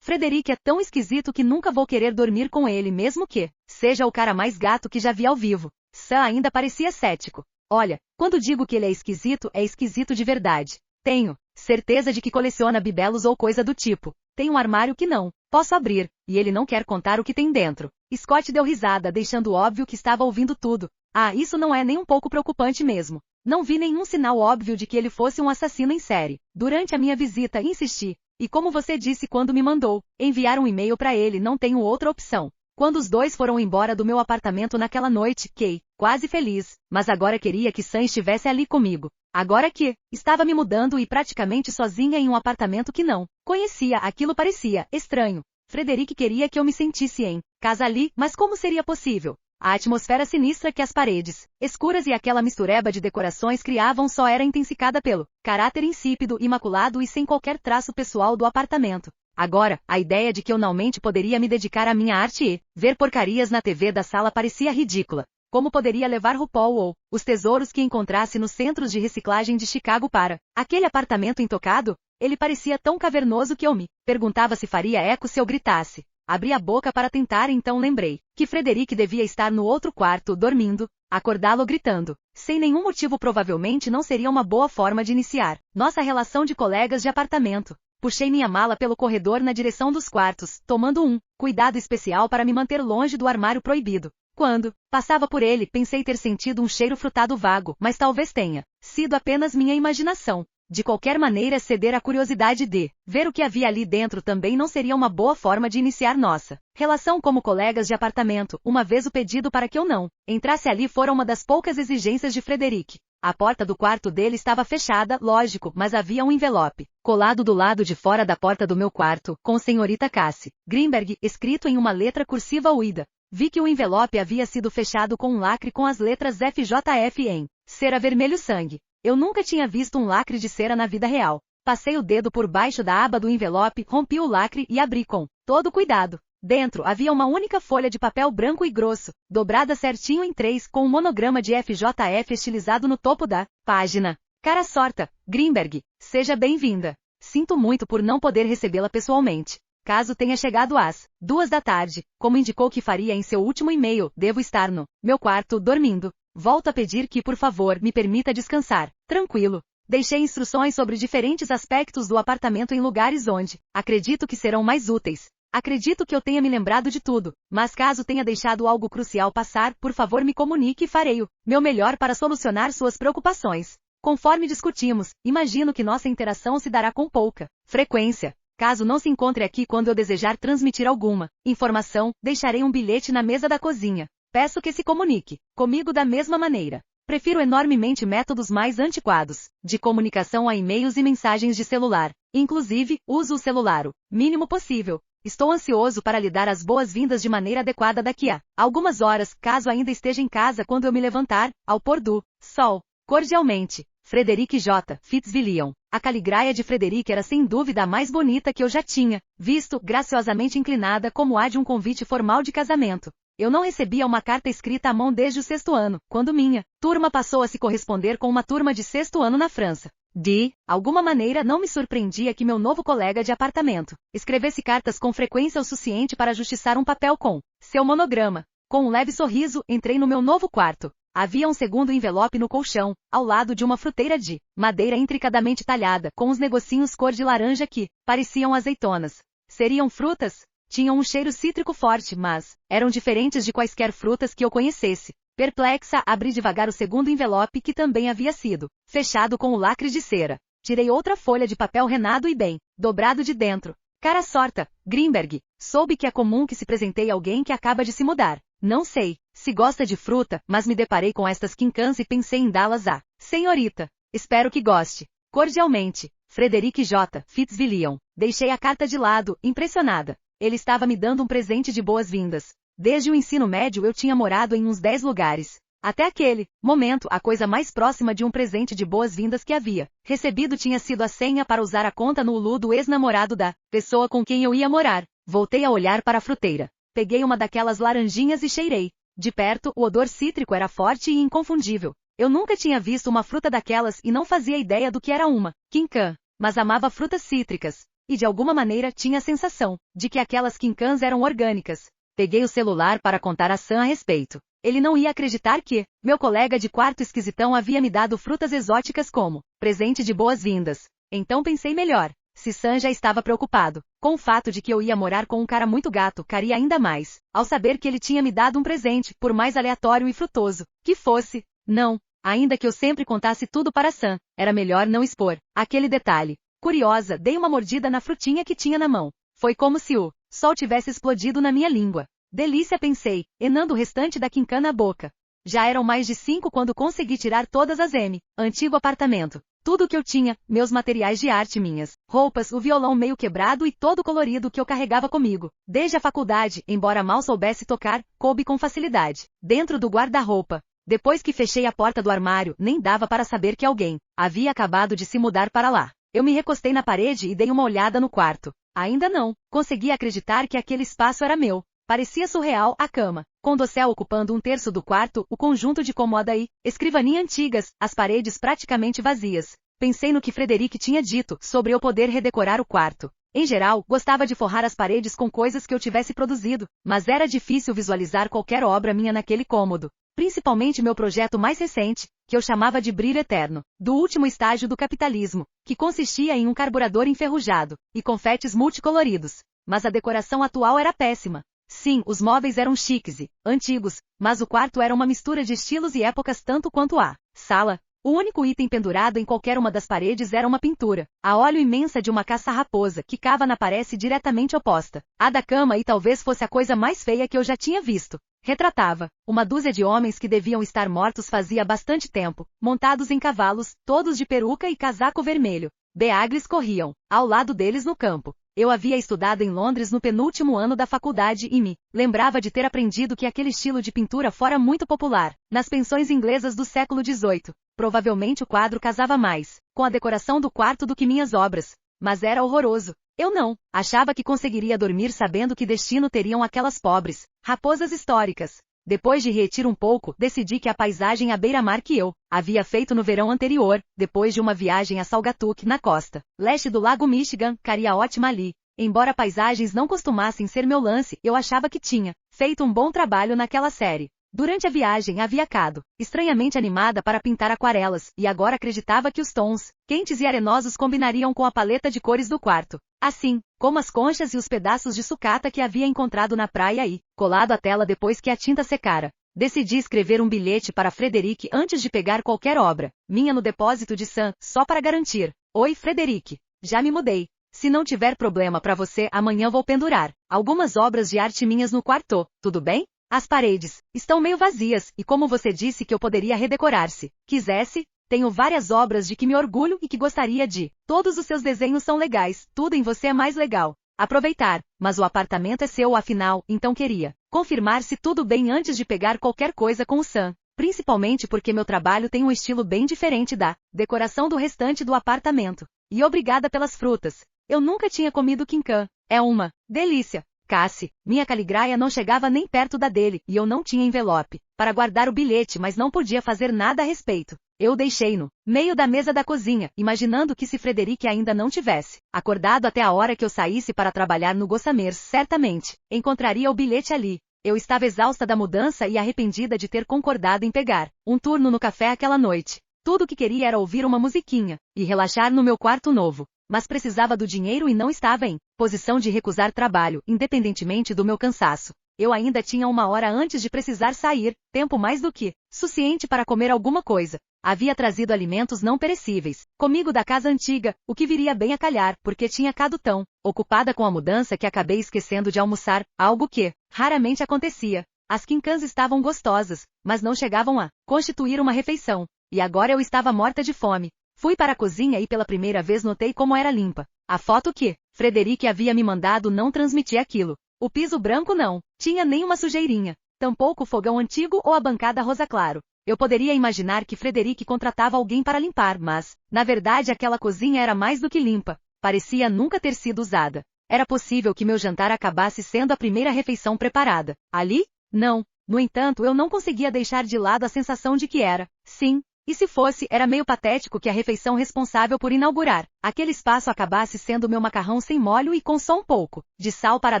Speaker 2: Frederic é tão esquisito que nunca vou querer dormir com ele mesmo que seja o cara mais gato que já vi ao vivo. Sam ainda parecia cético. Olha, quando digo que ele é esquisito de verdade. Tenho certeza de que coleciona bibelos ou coisa do tipo. Tem um armário que não posso abrir, e ele não quer contar o que tem dentro. Scott deu risada, deixando óbvio que estava ouvindo tudo. Ah, isso não é nem um pouco preocupante mesmo. Não vi nenhum sinal óbvio de que ele fosse um assassino em série. Durante a minha visita, insisti. E como você disse quando me mandou enviar um e-mail para ele, não tenho outra opção. Quando os dois foram embora do meu apartamento naquela noite, fiquei quase feliz, mas agora queria que Sam estivesse ali comigo. Agora que estava me mudando e praticamente sozinha em um apartamento que não conhecia, aquilo parecia estranho. Frederic queria que eu me sentisse em casa ali, mas como seria possível? A atmosfera sinistra que as paredes escuras e aquela mistureba de decorações criavam só era intensificada pelo caráter insípido, imaculado e sem qualquer traço pessoal do apartamento. Agora, a ideia de que eu finalmente poderia me dedicar à minha arte e ver porcarias na TV da sala parecia ridícula. Como poderia levar RuPaul ou os tesouros que encontrasse nos centros de reciclagem de Chicago para aquele apartamento intocado? Ele parecia tão cavernoso que eu me perguntava se faria eco se eu gritasse. Abri a boca para tentar, então lembrei que Frederic devia estar no outro quarto, dormindo. Acordá-lo gritando, sem nenhum motivo, provavelmente não seria uma boa forma de iniciar nossa relação de colegas de apartamento. Puxei minha mala pelo corredor na direção dos quartos, tomando um cuidado especial para me manter longe do armário proibido. Quando passava por ele, pensei ter sentido um cheiro frutado vago, mas talvez tenha sido apenas minha imaginação. De qualquer maneira, ceder à curiosidade de ver o que havia ali dentro também não seria uma boa forma de iniciar nossa relação como colegas de apartamento. Uma vez o pedido para que eu não entrasse ali fora uma das poucas exigências de Frederic. A porta do quarto dele estava fechada, lógico, mas havia um envelope colado do lado de fora da porta do meu quarto, com Senhorita Cassie Greenberg, escrito em uma letra cursiva uída. Vi que o envelope havia sido fechado com um lacre com as letras FJF em cera vermelho sangue. Eu nunca tinha visto um lacre de cera na vida real. Passei o dedo por baixo da aba do envelope, rompi o lacre e abri com todo cuidado. Dentro havia uma única folha de papel branco e grosso, dobrada certinho em 3, com um monograma de FJF estilizado no topo da página. Cara sorta, Greenberg, seja bem-vinda. Sinto muito por não poder recebê-la pessoalmente. Caso tenha chegado às 2 da tarde, como indicou que faria em seu último e-mail, devo estar no meu quarto, dormindo. Volto a pedir que, por favor, me permita descansar. Tranquilo. Deixei instruções sobre diferentes aspectos do apartamento em lugares onde acredito que serão mais úteis. Acredito que eu tenha me lembrado de tudo, mas caso tenha deixado algo crucial passar, por favor me comunique e farei o meu melhor para solucionar suas preocupações. Conforme discutimos, imagino que nossa interação se dará com pouca frequência. Caso não se encontre aqui quando eu desejar transmitir alguma informação, deixarei um bilhete na mesa da cozinha. Peço que se comunique comigo da mesma maneira. Prefiro enormemente métodos mais antiquados de comunicação a e-mails e mensagens de celular. Inclusive, uso o celular o mínimo possível. Estou ansioso para lhe dar as boas-vindas de maneira adequada daqui a algumas horas, caso ainda esteja em casa quando eu me levantar, ao pôr do sol. Cordialmente, Frederic J. Fitzwilliam. A caligraia de Frederic era sem dúvida a mais bonita que eu já tinha visto, graciosamente inclinada como a de um convite formal de casamento. Eu não recebia uma carta escrita à mão desde o 6º ano, quando minha turma passou a se corresponder com uma turma de 6º ano na França. De alguma maneira não me surpreendia que meu novo colega de apartamento escrevesse cartas com frequência o suficiente para justiçar um papel com seu monograma. Com um leve sorriso, entrei no meu novo quarto. Havia um segundo envelope no colchão, ao lado de uma fruteira de madeira intricadamente talhada, com os negocinhos cor de laranja que pareciam azeitonas. Seriam frutas? Tinham um cheiro cítrico forte, mas eram diferentes de quaisquer frutas que eu conhecesse. Perplexa, abri devagar o segundo envelope que também havia sido fechado com o lacre de cera. Tirei outra folha de papel renado e bem dobrado de dentro. Cara sorta, Grimberg. Soube que é comum que se presenteie alguém que acaba de se mudar. Não sei se gosta de fruta, mas me deparei com estas quincãs e pensei em dá-las à senhorita. Espero que goste. Cordialmente, Frederick J. Fitzwilliam. Deixei a carta de lado, impressionada. Ele estava me dando um presente de boas-vindas. Desde o ensino médio eu tinha morado em uns 10 lugares. Até aquele momento, a coisa mais próxima de um presente de boas-vindas que havia recebido tinha sido a senha para usar a conta no Hulu do ex-namorado da pessoa com quem eu ia morar. Voltei a olhar para a fruteira. Peguei uma daquelas laranjinhas e cheirei. De perto, o odor cítrico era forte e inconfundível. Eu nunca tinha visto uma fruta daquelas e não fazia ideia do que era uma quincã, mas amava frutas cítricas. E de alguma maneira tinha a sensação de que aquelas quincãs eram orgânicas. Peguei o celular para contar a Sam a respeito. Ele não ia acreditar que meu colega de quarto esquisitão havia me dado frutas exóticas como presente de boas-vindas. Então pensei melhor. Se Sam já estava preocupado com o fato de que eu ia morar com um cara muito gato, caria ainda mais ao saber que ele tinha me dado um presente, por mais aleatório e frutoso que fosse. Não, ainda que eu sempre contasse tudo para Sam, era melhor não expor aquele detalhe. Curiosa, dei uma mordida na frutinha que tinha na mão. Foi como se o sol tivesse explodido na minha língua. Delícia, pensei, enando o restante da quincã na boca. Já eram mais de 5 quando consegui tirar todas as antigo apartamento. Tudo o que eu tinha, meus materiais de arte, minhas roupas, o violão meio quebrado e todo colorido que eu carregava comigo. Desde a faculdade, embora mal soubesse tocar, coube com facilidade dentro do guarda-roupa. Depois que fechei a porta do armário, nem dava para saber que alguém havia acabado de se mudar para lá. Eu me recostei na parede e dei uma olhada no quarto. Ainda não conseguia acreditar que aquele espaço era meu. Parecia surreal a cama, com dossel ocupando um terço do quarto, o conjunto de cômoda e escrivaninha antigas, as paredes praticamente vazias. Pensei no que Frederick tinha dito sobre eu poder redecorar o quarto. Em geral, gostava de forrar as paredes com coisas que eu tivesse produzido, mas era difícil visualizar qualquer obra minha naquele cômodo. Principalmente meu projeto mais recente, que eu chamava de brilho eterno, do último estágio do capitalismo, que consistia em um carburador enferrujado e confetes multicoloridos. Mas a decoração atual era péssima. Sim, os móveis eram chiques e antigos, mas o quarto era uma mistura de estilos e épocas tanto quanto a sala. O único item pendurado em qualquer uma das paredes era uma pintura, a óleo imensa de uma caça-raposa que cava na parede diretamente oposta à da cama e talvez fosse a coisa mais feia que eu já tinha visto. Retratava uma dúzia de homens que deviam estar mortos fazia bastante tempo, montados em cavalos, todos de peruca e casaco vermelho. Beagres corriam ao lado deles no campo. Eu havia estudado em Londres no penúltimo ano da faculdade e me lembrava de ter aprendido que aquele estilo de pintura fora muito popular nas pensões inglesas do século XVIII. Provavelmente o quadro casava mais com a decoração do quarto do que minhas obras, mas era horroroso. Eu não achava que conseguiria dormir sabendo que destino teriam aquelas pobres raposas históricas. Depois de refletir um pouco, decidi que a paisagem à beira-mar que eu havia feito no verão anterior, depois de uma viagem a Saugatuck, na costa leste do lago Michigan, caria ótima ali. Embora paisagens não costumassem ser meu lance, eu achava que tinha feito um bom trabalho naquela série. Durante a viagem havia ficado estranhamente animada para pintar aquarelas, e agora acreditava que os tons quentes e arenosos combinariam com a paleta de cores do quarto. Assim como as conchas e os pedaços de sucata que havia encontrado na praia e colado à tela depois que a tinta secara. Decidi escrever um bilhete para Frederick antes de pegar qualquer obra minha no depósito de Sam, só para garantir. Oi, Frederick. Já me mudei. Se não tiver problema para você, amanhã vou pendurar algumas obras de arte minhas no quarto, tudo bem? As paredes estão meio vazias, e como você disse que eu poderia redecorar-se quisesse, tenho várias obras de que me orgulho e que gostaria de. Todos os seus desenhos são legais, tudo em você é mais legal. Aproveitar, mas o apartamento é seu afinal, então queria confirmar se tudo bem antes de pegar qualquer coisa com o Sam. Principalmente porque meu trabalho tem um estilo bem diferente da decoração do restante do apartamento. E obrigada pelas frutas. Eu nunca tinha comido quincã. É uma delícia. Cassie, minha caligraia não chegava nem perto da dele, e eu não tinha envelope para guardar o bilhete, mas não podia fazer nada a respeito. Eu deixei no meio da mesa da cozinha, imaginando que se Frederic ainda não tivesse acordado até a hora que eu saísse para trabalhar no Gossamers, certamente encontraria o bilhete ali. Eu estava exausta da mudança e arrependida de ter concordado em pegar um turno no café aquela noite. Tudo o que queria era ouvir uma musiquinha e relaxar no meu quarto novo. Mas precisava do dinheiro e não estava em posição de recusar trabalho, independentemente do meu cansaço. Eu ainda tinha 1 hora antes de precisar sair, tempo mais do que suficiente para comer alguma coisa. Havia trazido alimentos não perecíveis comigo da casa antiga, o que viria bem a calhar, porque tinha ficado tão ocupada com a mudança que acabei esquecendo de almoçar, algo que raramente acontecia. As quincãs estavam gostosas, mas não chegavam a constituir uma refeição. E agora eu estava morta de fome. Fui para a cozinha e pela primeira vez notei como era limpa. A foto que Frederic havia me mandado não transmitia aquilo. O piso branco não tinha nenhuma sujeirinha, tampouco o fogão antigo ou a bancada rosa claro. Eu poderia imaginar que Frederic contratava alguém para limpar, mas, na verdade, aquela cozinha era mais do que limpa. Parecia nunca ter sido usada. Era possível que meu jantar acabasse sendo a primeira refeição preparada. Ali? Não. No entanto, eu não conseguia deixar de lado a sensação de que era, sim. E se fosse, era meio patético que a refeição responsável por inaugurar aquele espaço acabasse sendo meu macarrão sem molho e com só um pouco de sal para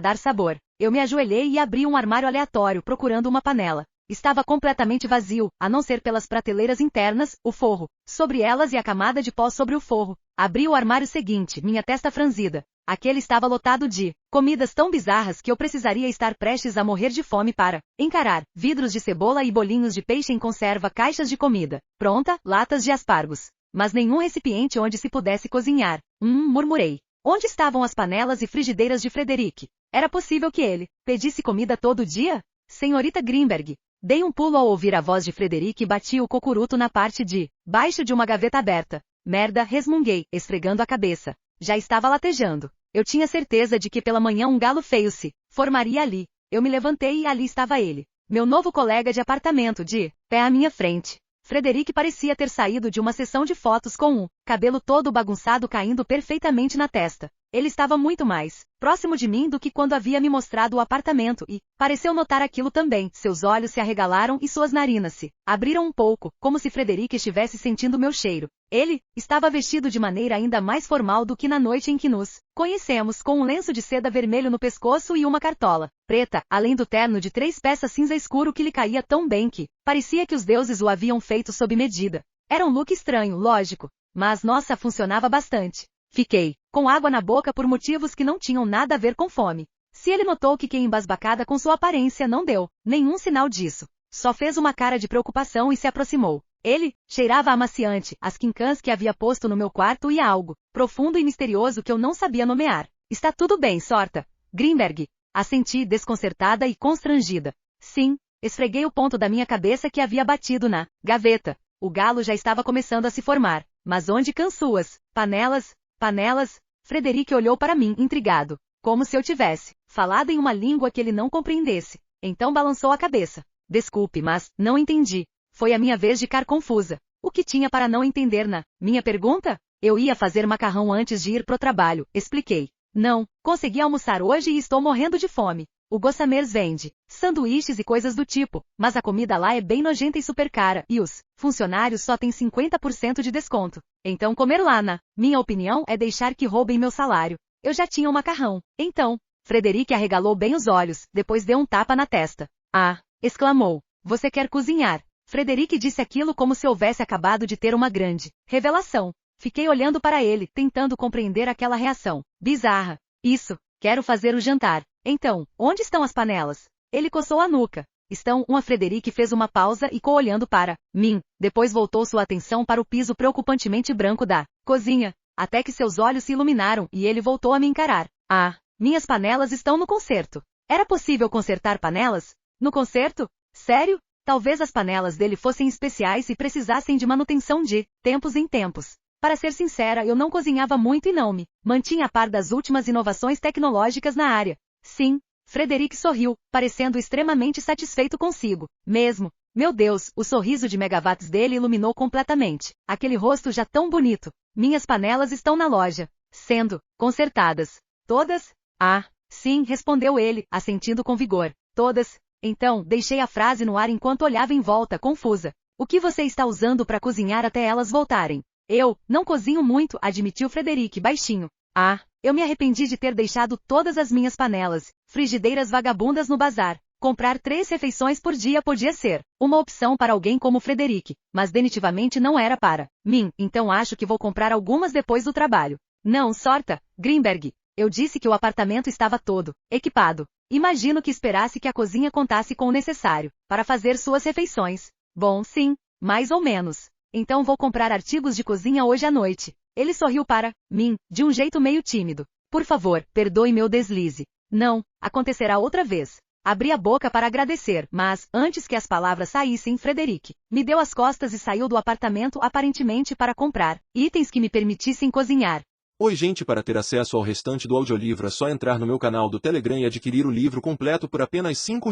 Speaker 2: dar sabor. Eu me ajoelhei e abri um armário aleatório procurando uma panela. Estava completamente vazio, a não ser pelas prateleiras internas, o forro sobre elas e a camada de pó sobre o forro. Abri o armário seguinte, minha testa franzida. Aquele estava lotado de comidas tão bizarras que eu precisaria estar prestes a morrer de fome para encarar. Vidros de cebola e bolinhos de peixe em conserva, caixas de comida pronta, latas de aspargos. Mas nenhum recipiente onde se pudesse cozinhar. Murmurei. Onde estavam as panelas e frigideiras de Frederic? Era possível que ele pedisse comida todo dia? Senhorita Grimberg. Dei um pulo ao ouvir a voz de Frederic e bati o cocuruto na parte de baixo de uma gaveta aberta. Merda, resmunguei, esfregando a cabeça. Já estava latejando. Eu tinha certeza de que pela manhã um galo feio se formaria ali. Eu me levantei e ali estava ele. Meu novo colega de apartamento, de pé à minha frente. Frederic parecia ter saído de uma sessão de fotos com o cabelo todo bagunçado caindo perfeitamente na testa. Ele estava muito mais próximo de mim do que quando havia me mostrado o apartamento e pareceu notar aquilo também. Seus olhos se arregalaram e suas narinas se abriram um pouco, como se Frederic estivesse sentindo meu cheiro. Ele estava vestido de maneira ainda mais formal do que na noite em que nos conhecemos, com um lenço de seda vermelho no pescoço e uma cartola preta, além do terno de 3 peças cinza escuro que lhe caía tão bem que parecia que os deuses o haviam feito sob medida. Era um look estranho, lógico, mas nossa, funcionava bastante. Fiquei com água na boca por motivos que não tinham nada a ver com fome. Se ele notou que fiquei embasbacada com sua aparência, não deu nenhum sinal disso. Só fez uma cara de preocupação e se aproximou. Ele cheirava amaciante, as quincãs que havia posto no meu quarto e a algo profundo e misterioso que eu não sabia nomear. Está tudo bem, Sorta Grimberg. Assenti, desconcertada e constrangida. Sim, esfreguei o ponto da minha cabeça que havia batido na gaveta. O galo já estava começando a se formar. Mas onde suas panelas? Panelas? Frederic olhou para mim, intrigado, como se eu tivesse falado em uma língua que ele não compreendesse. Então balançou a cabeça. Desculpe, mas não entendi. Foi a minha vez de ficar confusa. O que tinha para não entender na minha pergunta? Eu ia fazer macarrão antes de ir pro trabalho, expliquei. Não, consegui almoçar hoje e estou morrendo de fome. O Gossamers vende sanduíches e coisas do tipo, mas a comida lá é bem nojenta e super cara, e os funcionários só têm 50% de desconto. Então comer lá, na minha opinião, é deixar que roubem meu salário. Eu já tinha um macarrão. Então, Frederic arregalou bem os olhos, depois deu um tapa na testa. Ah! Exclamou. Você quer cozinhar? Frederic disse aquilo como se houvesse acabado de ter uma grande revelação. Fiquei olhando para ele, tentando compreender aquela reação bizarra. Isso, quero fazer o jantar. Então, onde estão as panelas? Ele coçou a nuca. Estão, Frederic fez uma pausa e ficou olhando para mim. Depois voltou sua atenção para o piso preocupantemente branco da cozinha, até que seus olhos se iluminaram e ele voltou a me encarar. Ah, minhas panelas estão no concerto. Era possível consertar panelas? No concerto? Sério? Talvez as panelas dele fossem especiais e precisassem de manutenção de tempos em tempos. Para ser sincera, eu não cozinhava muito e não me mantinha a par das últimas inovações tecnológicas na área. Sim, Frederic sorriu, parecendo extremamente satisfeito consigo mesmo. Meu Deus, o sorriso de megawatts dele iluminou completamente aquele rosto já tão bonito. Minhas panelas estão na loja, sendo consertadas. Todas? Ah, sim, respondeu ele, assentindo com vigor. Todas. Então, deixei a frase no ar enquanto olhava em volta, confusa. O que você está usando para cozinhar até elas voltarem? Eu não cozinho muito, admitiu Frederic baixinho. Ah, eu me arrependi de ter deixado todas as minhas panelas, frigideiras vagabundas no bazar. Comprar 3 refeições por dia podia ser uma opção para alguém como Frederic, mas definitivamente não era para mim, então acho que vou comprar algumas depois do trabalho. Não, sorta, Greenberg. Eu disse que o apartamento estava todo equipado. Imagino que esperasse que a cozinha contasse com o necessário para fazer suas refeições. Bom, sim, mais ou menos. Então vou comprar artigos de cozinha hoje à noite. Ele sorriu para mim, de um jeito meio tímido. Por favor, perdoe meu deslize. Não, acontecerá outra vez. Abri a boca para agradecer, mas, antes que as palavras saíssem, Frederic me deu as costas e saiu do apartamento aparentemente para comprar itens que me permitissem cozinhar.
Speaker 1: Oi gente, para ter acesso ao restante do audiolivro é só entrar no meu canal do Telegram e adquirir o livro completo por apenas R$ 5,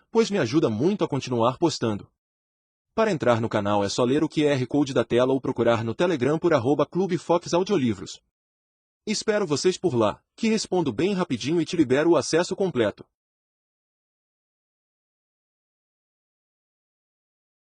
Speaker 1: pois me ajuda muito a continuar postando. Para entrar no canal é só ler o QR Code da tela ou procurar no Telegram por @clubefoxaudiolivros. Espero vocês por lá, que respondo bem rapidinho e te libero o acesso completo.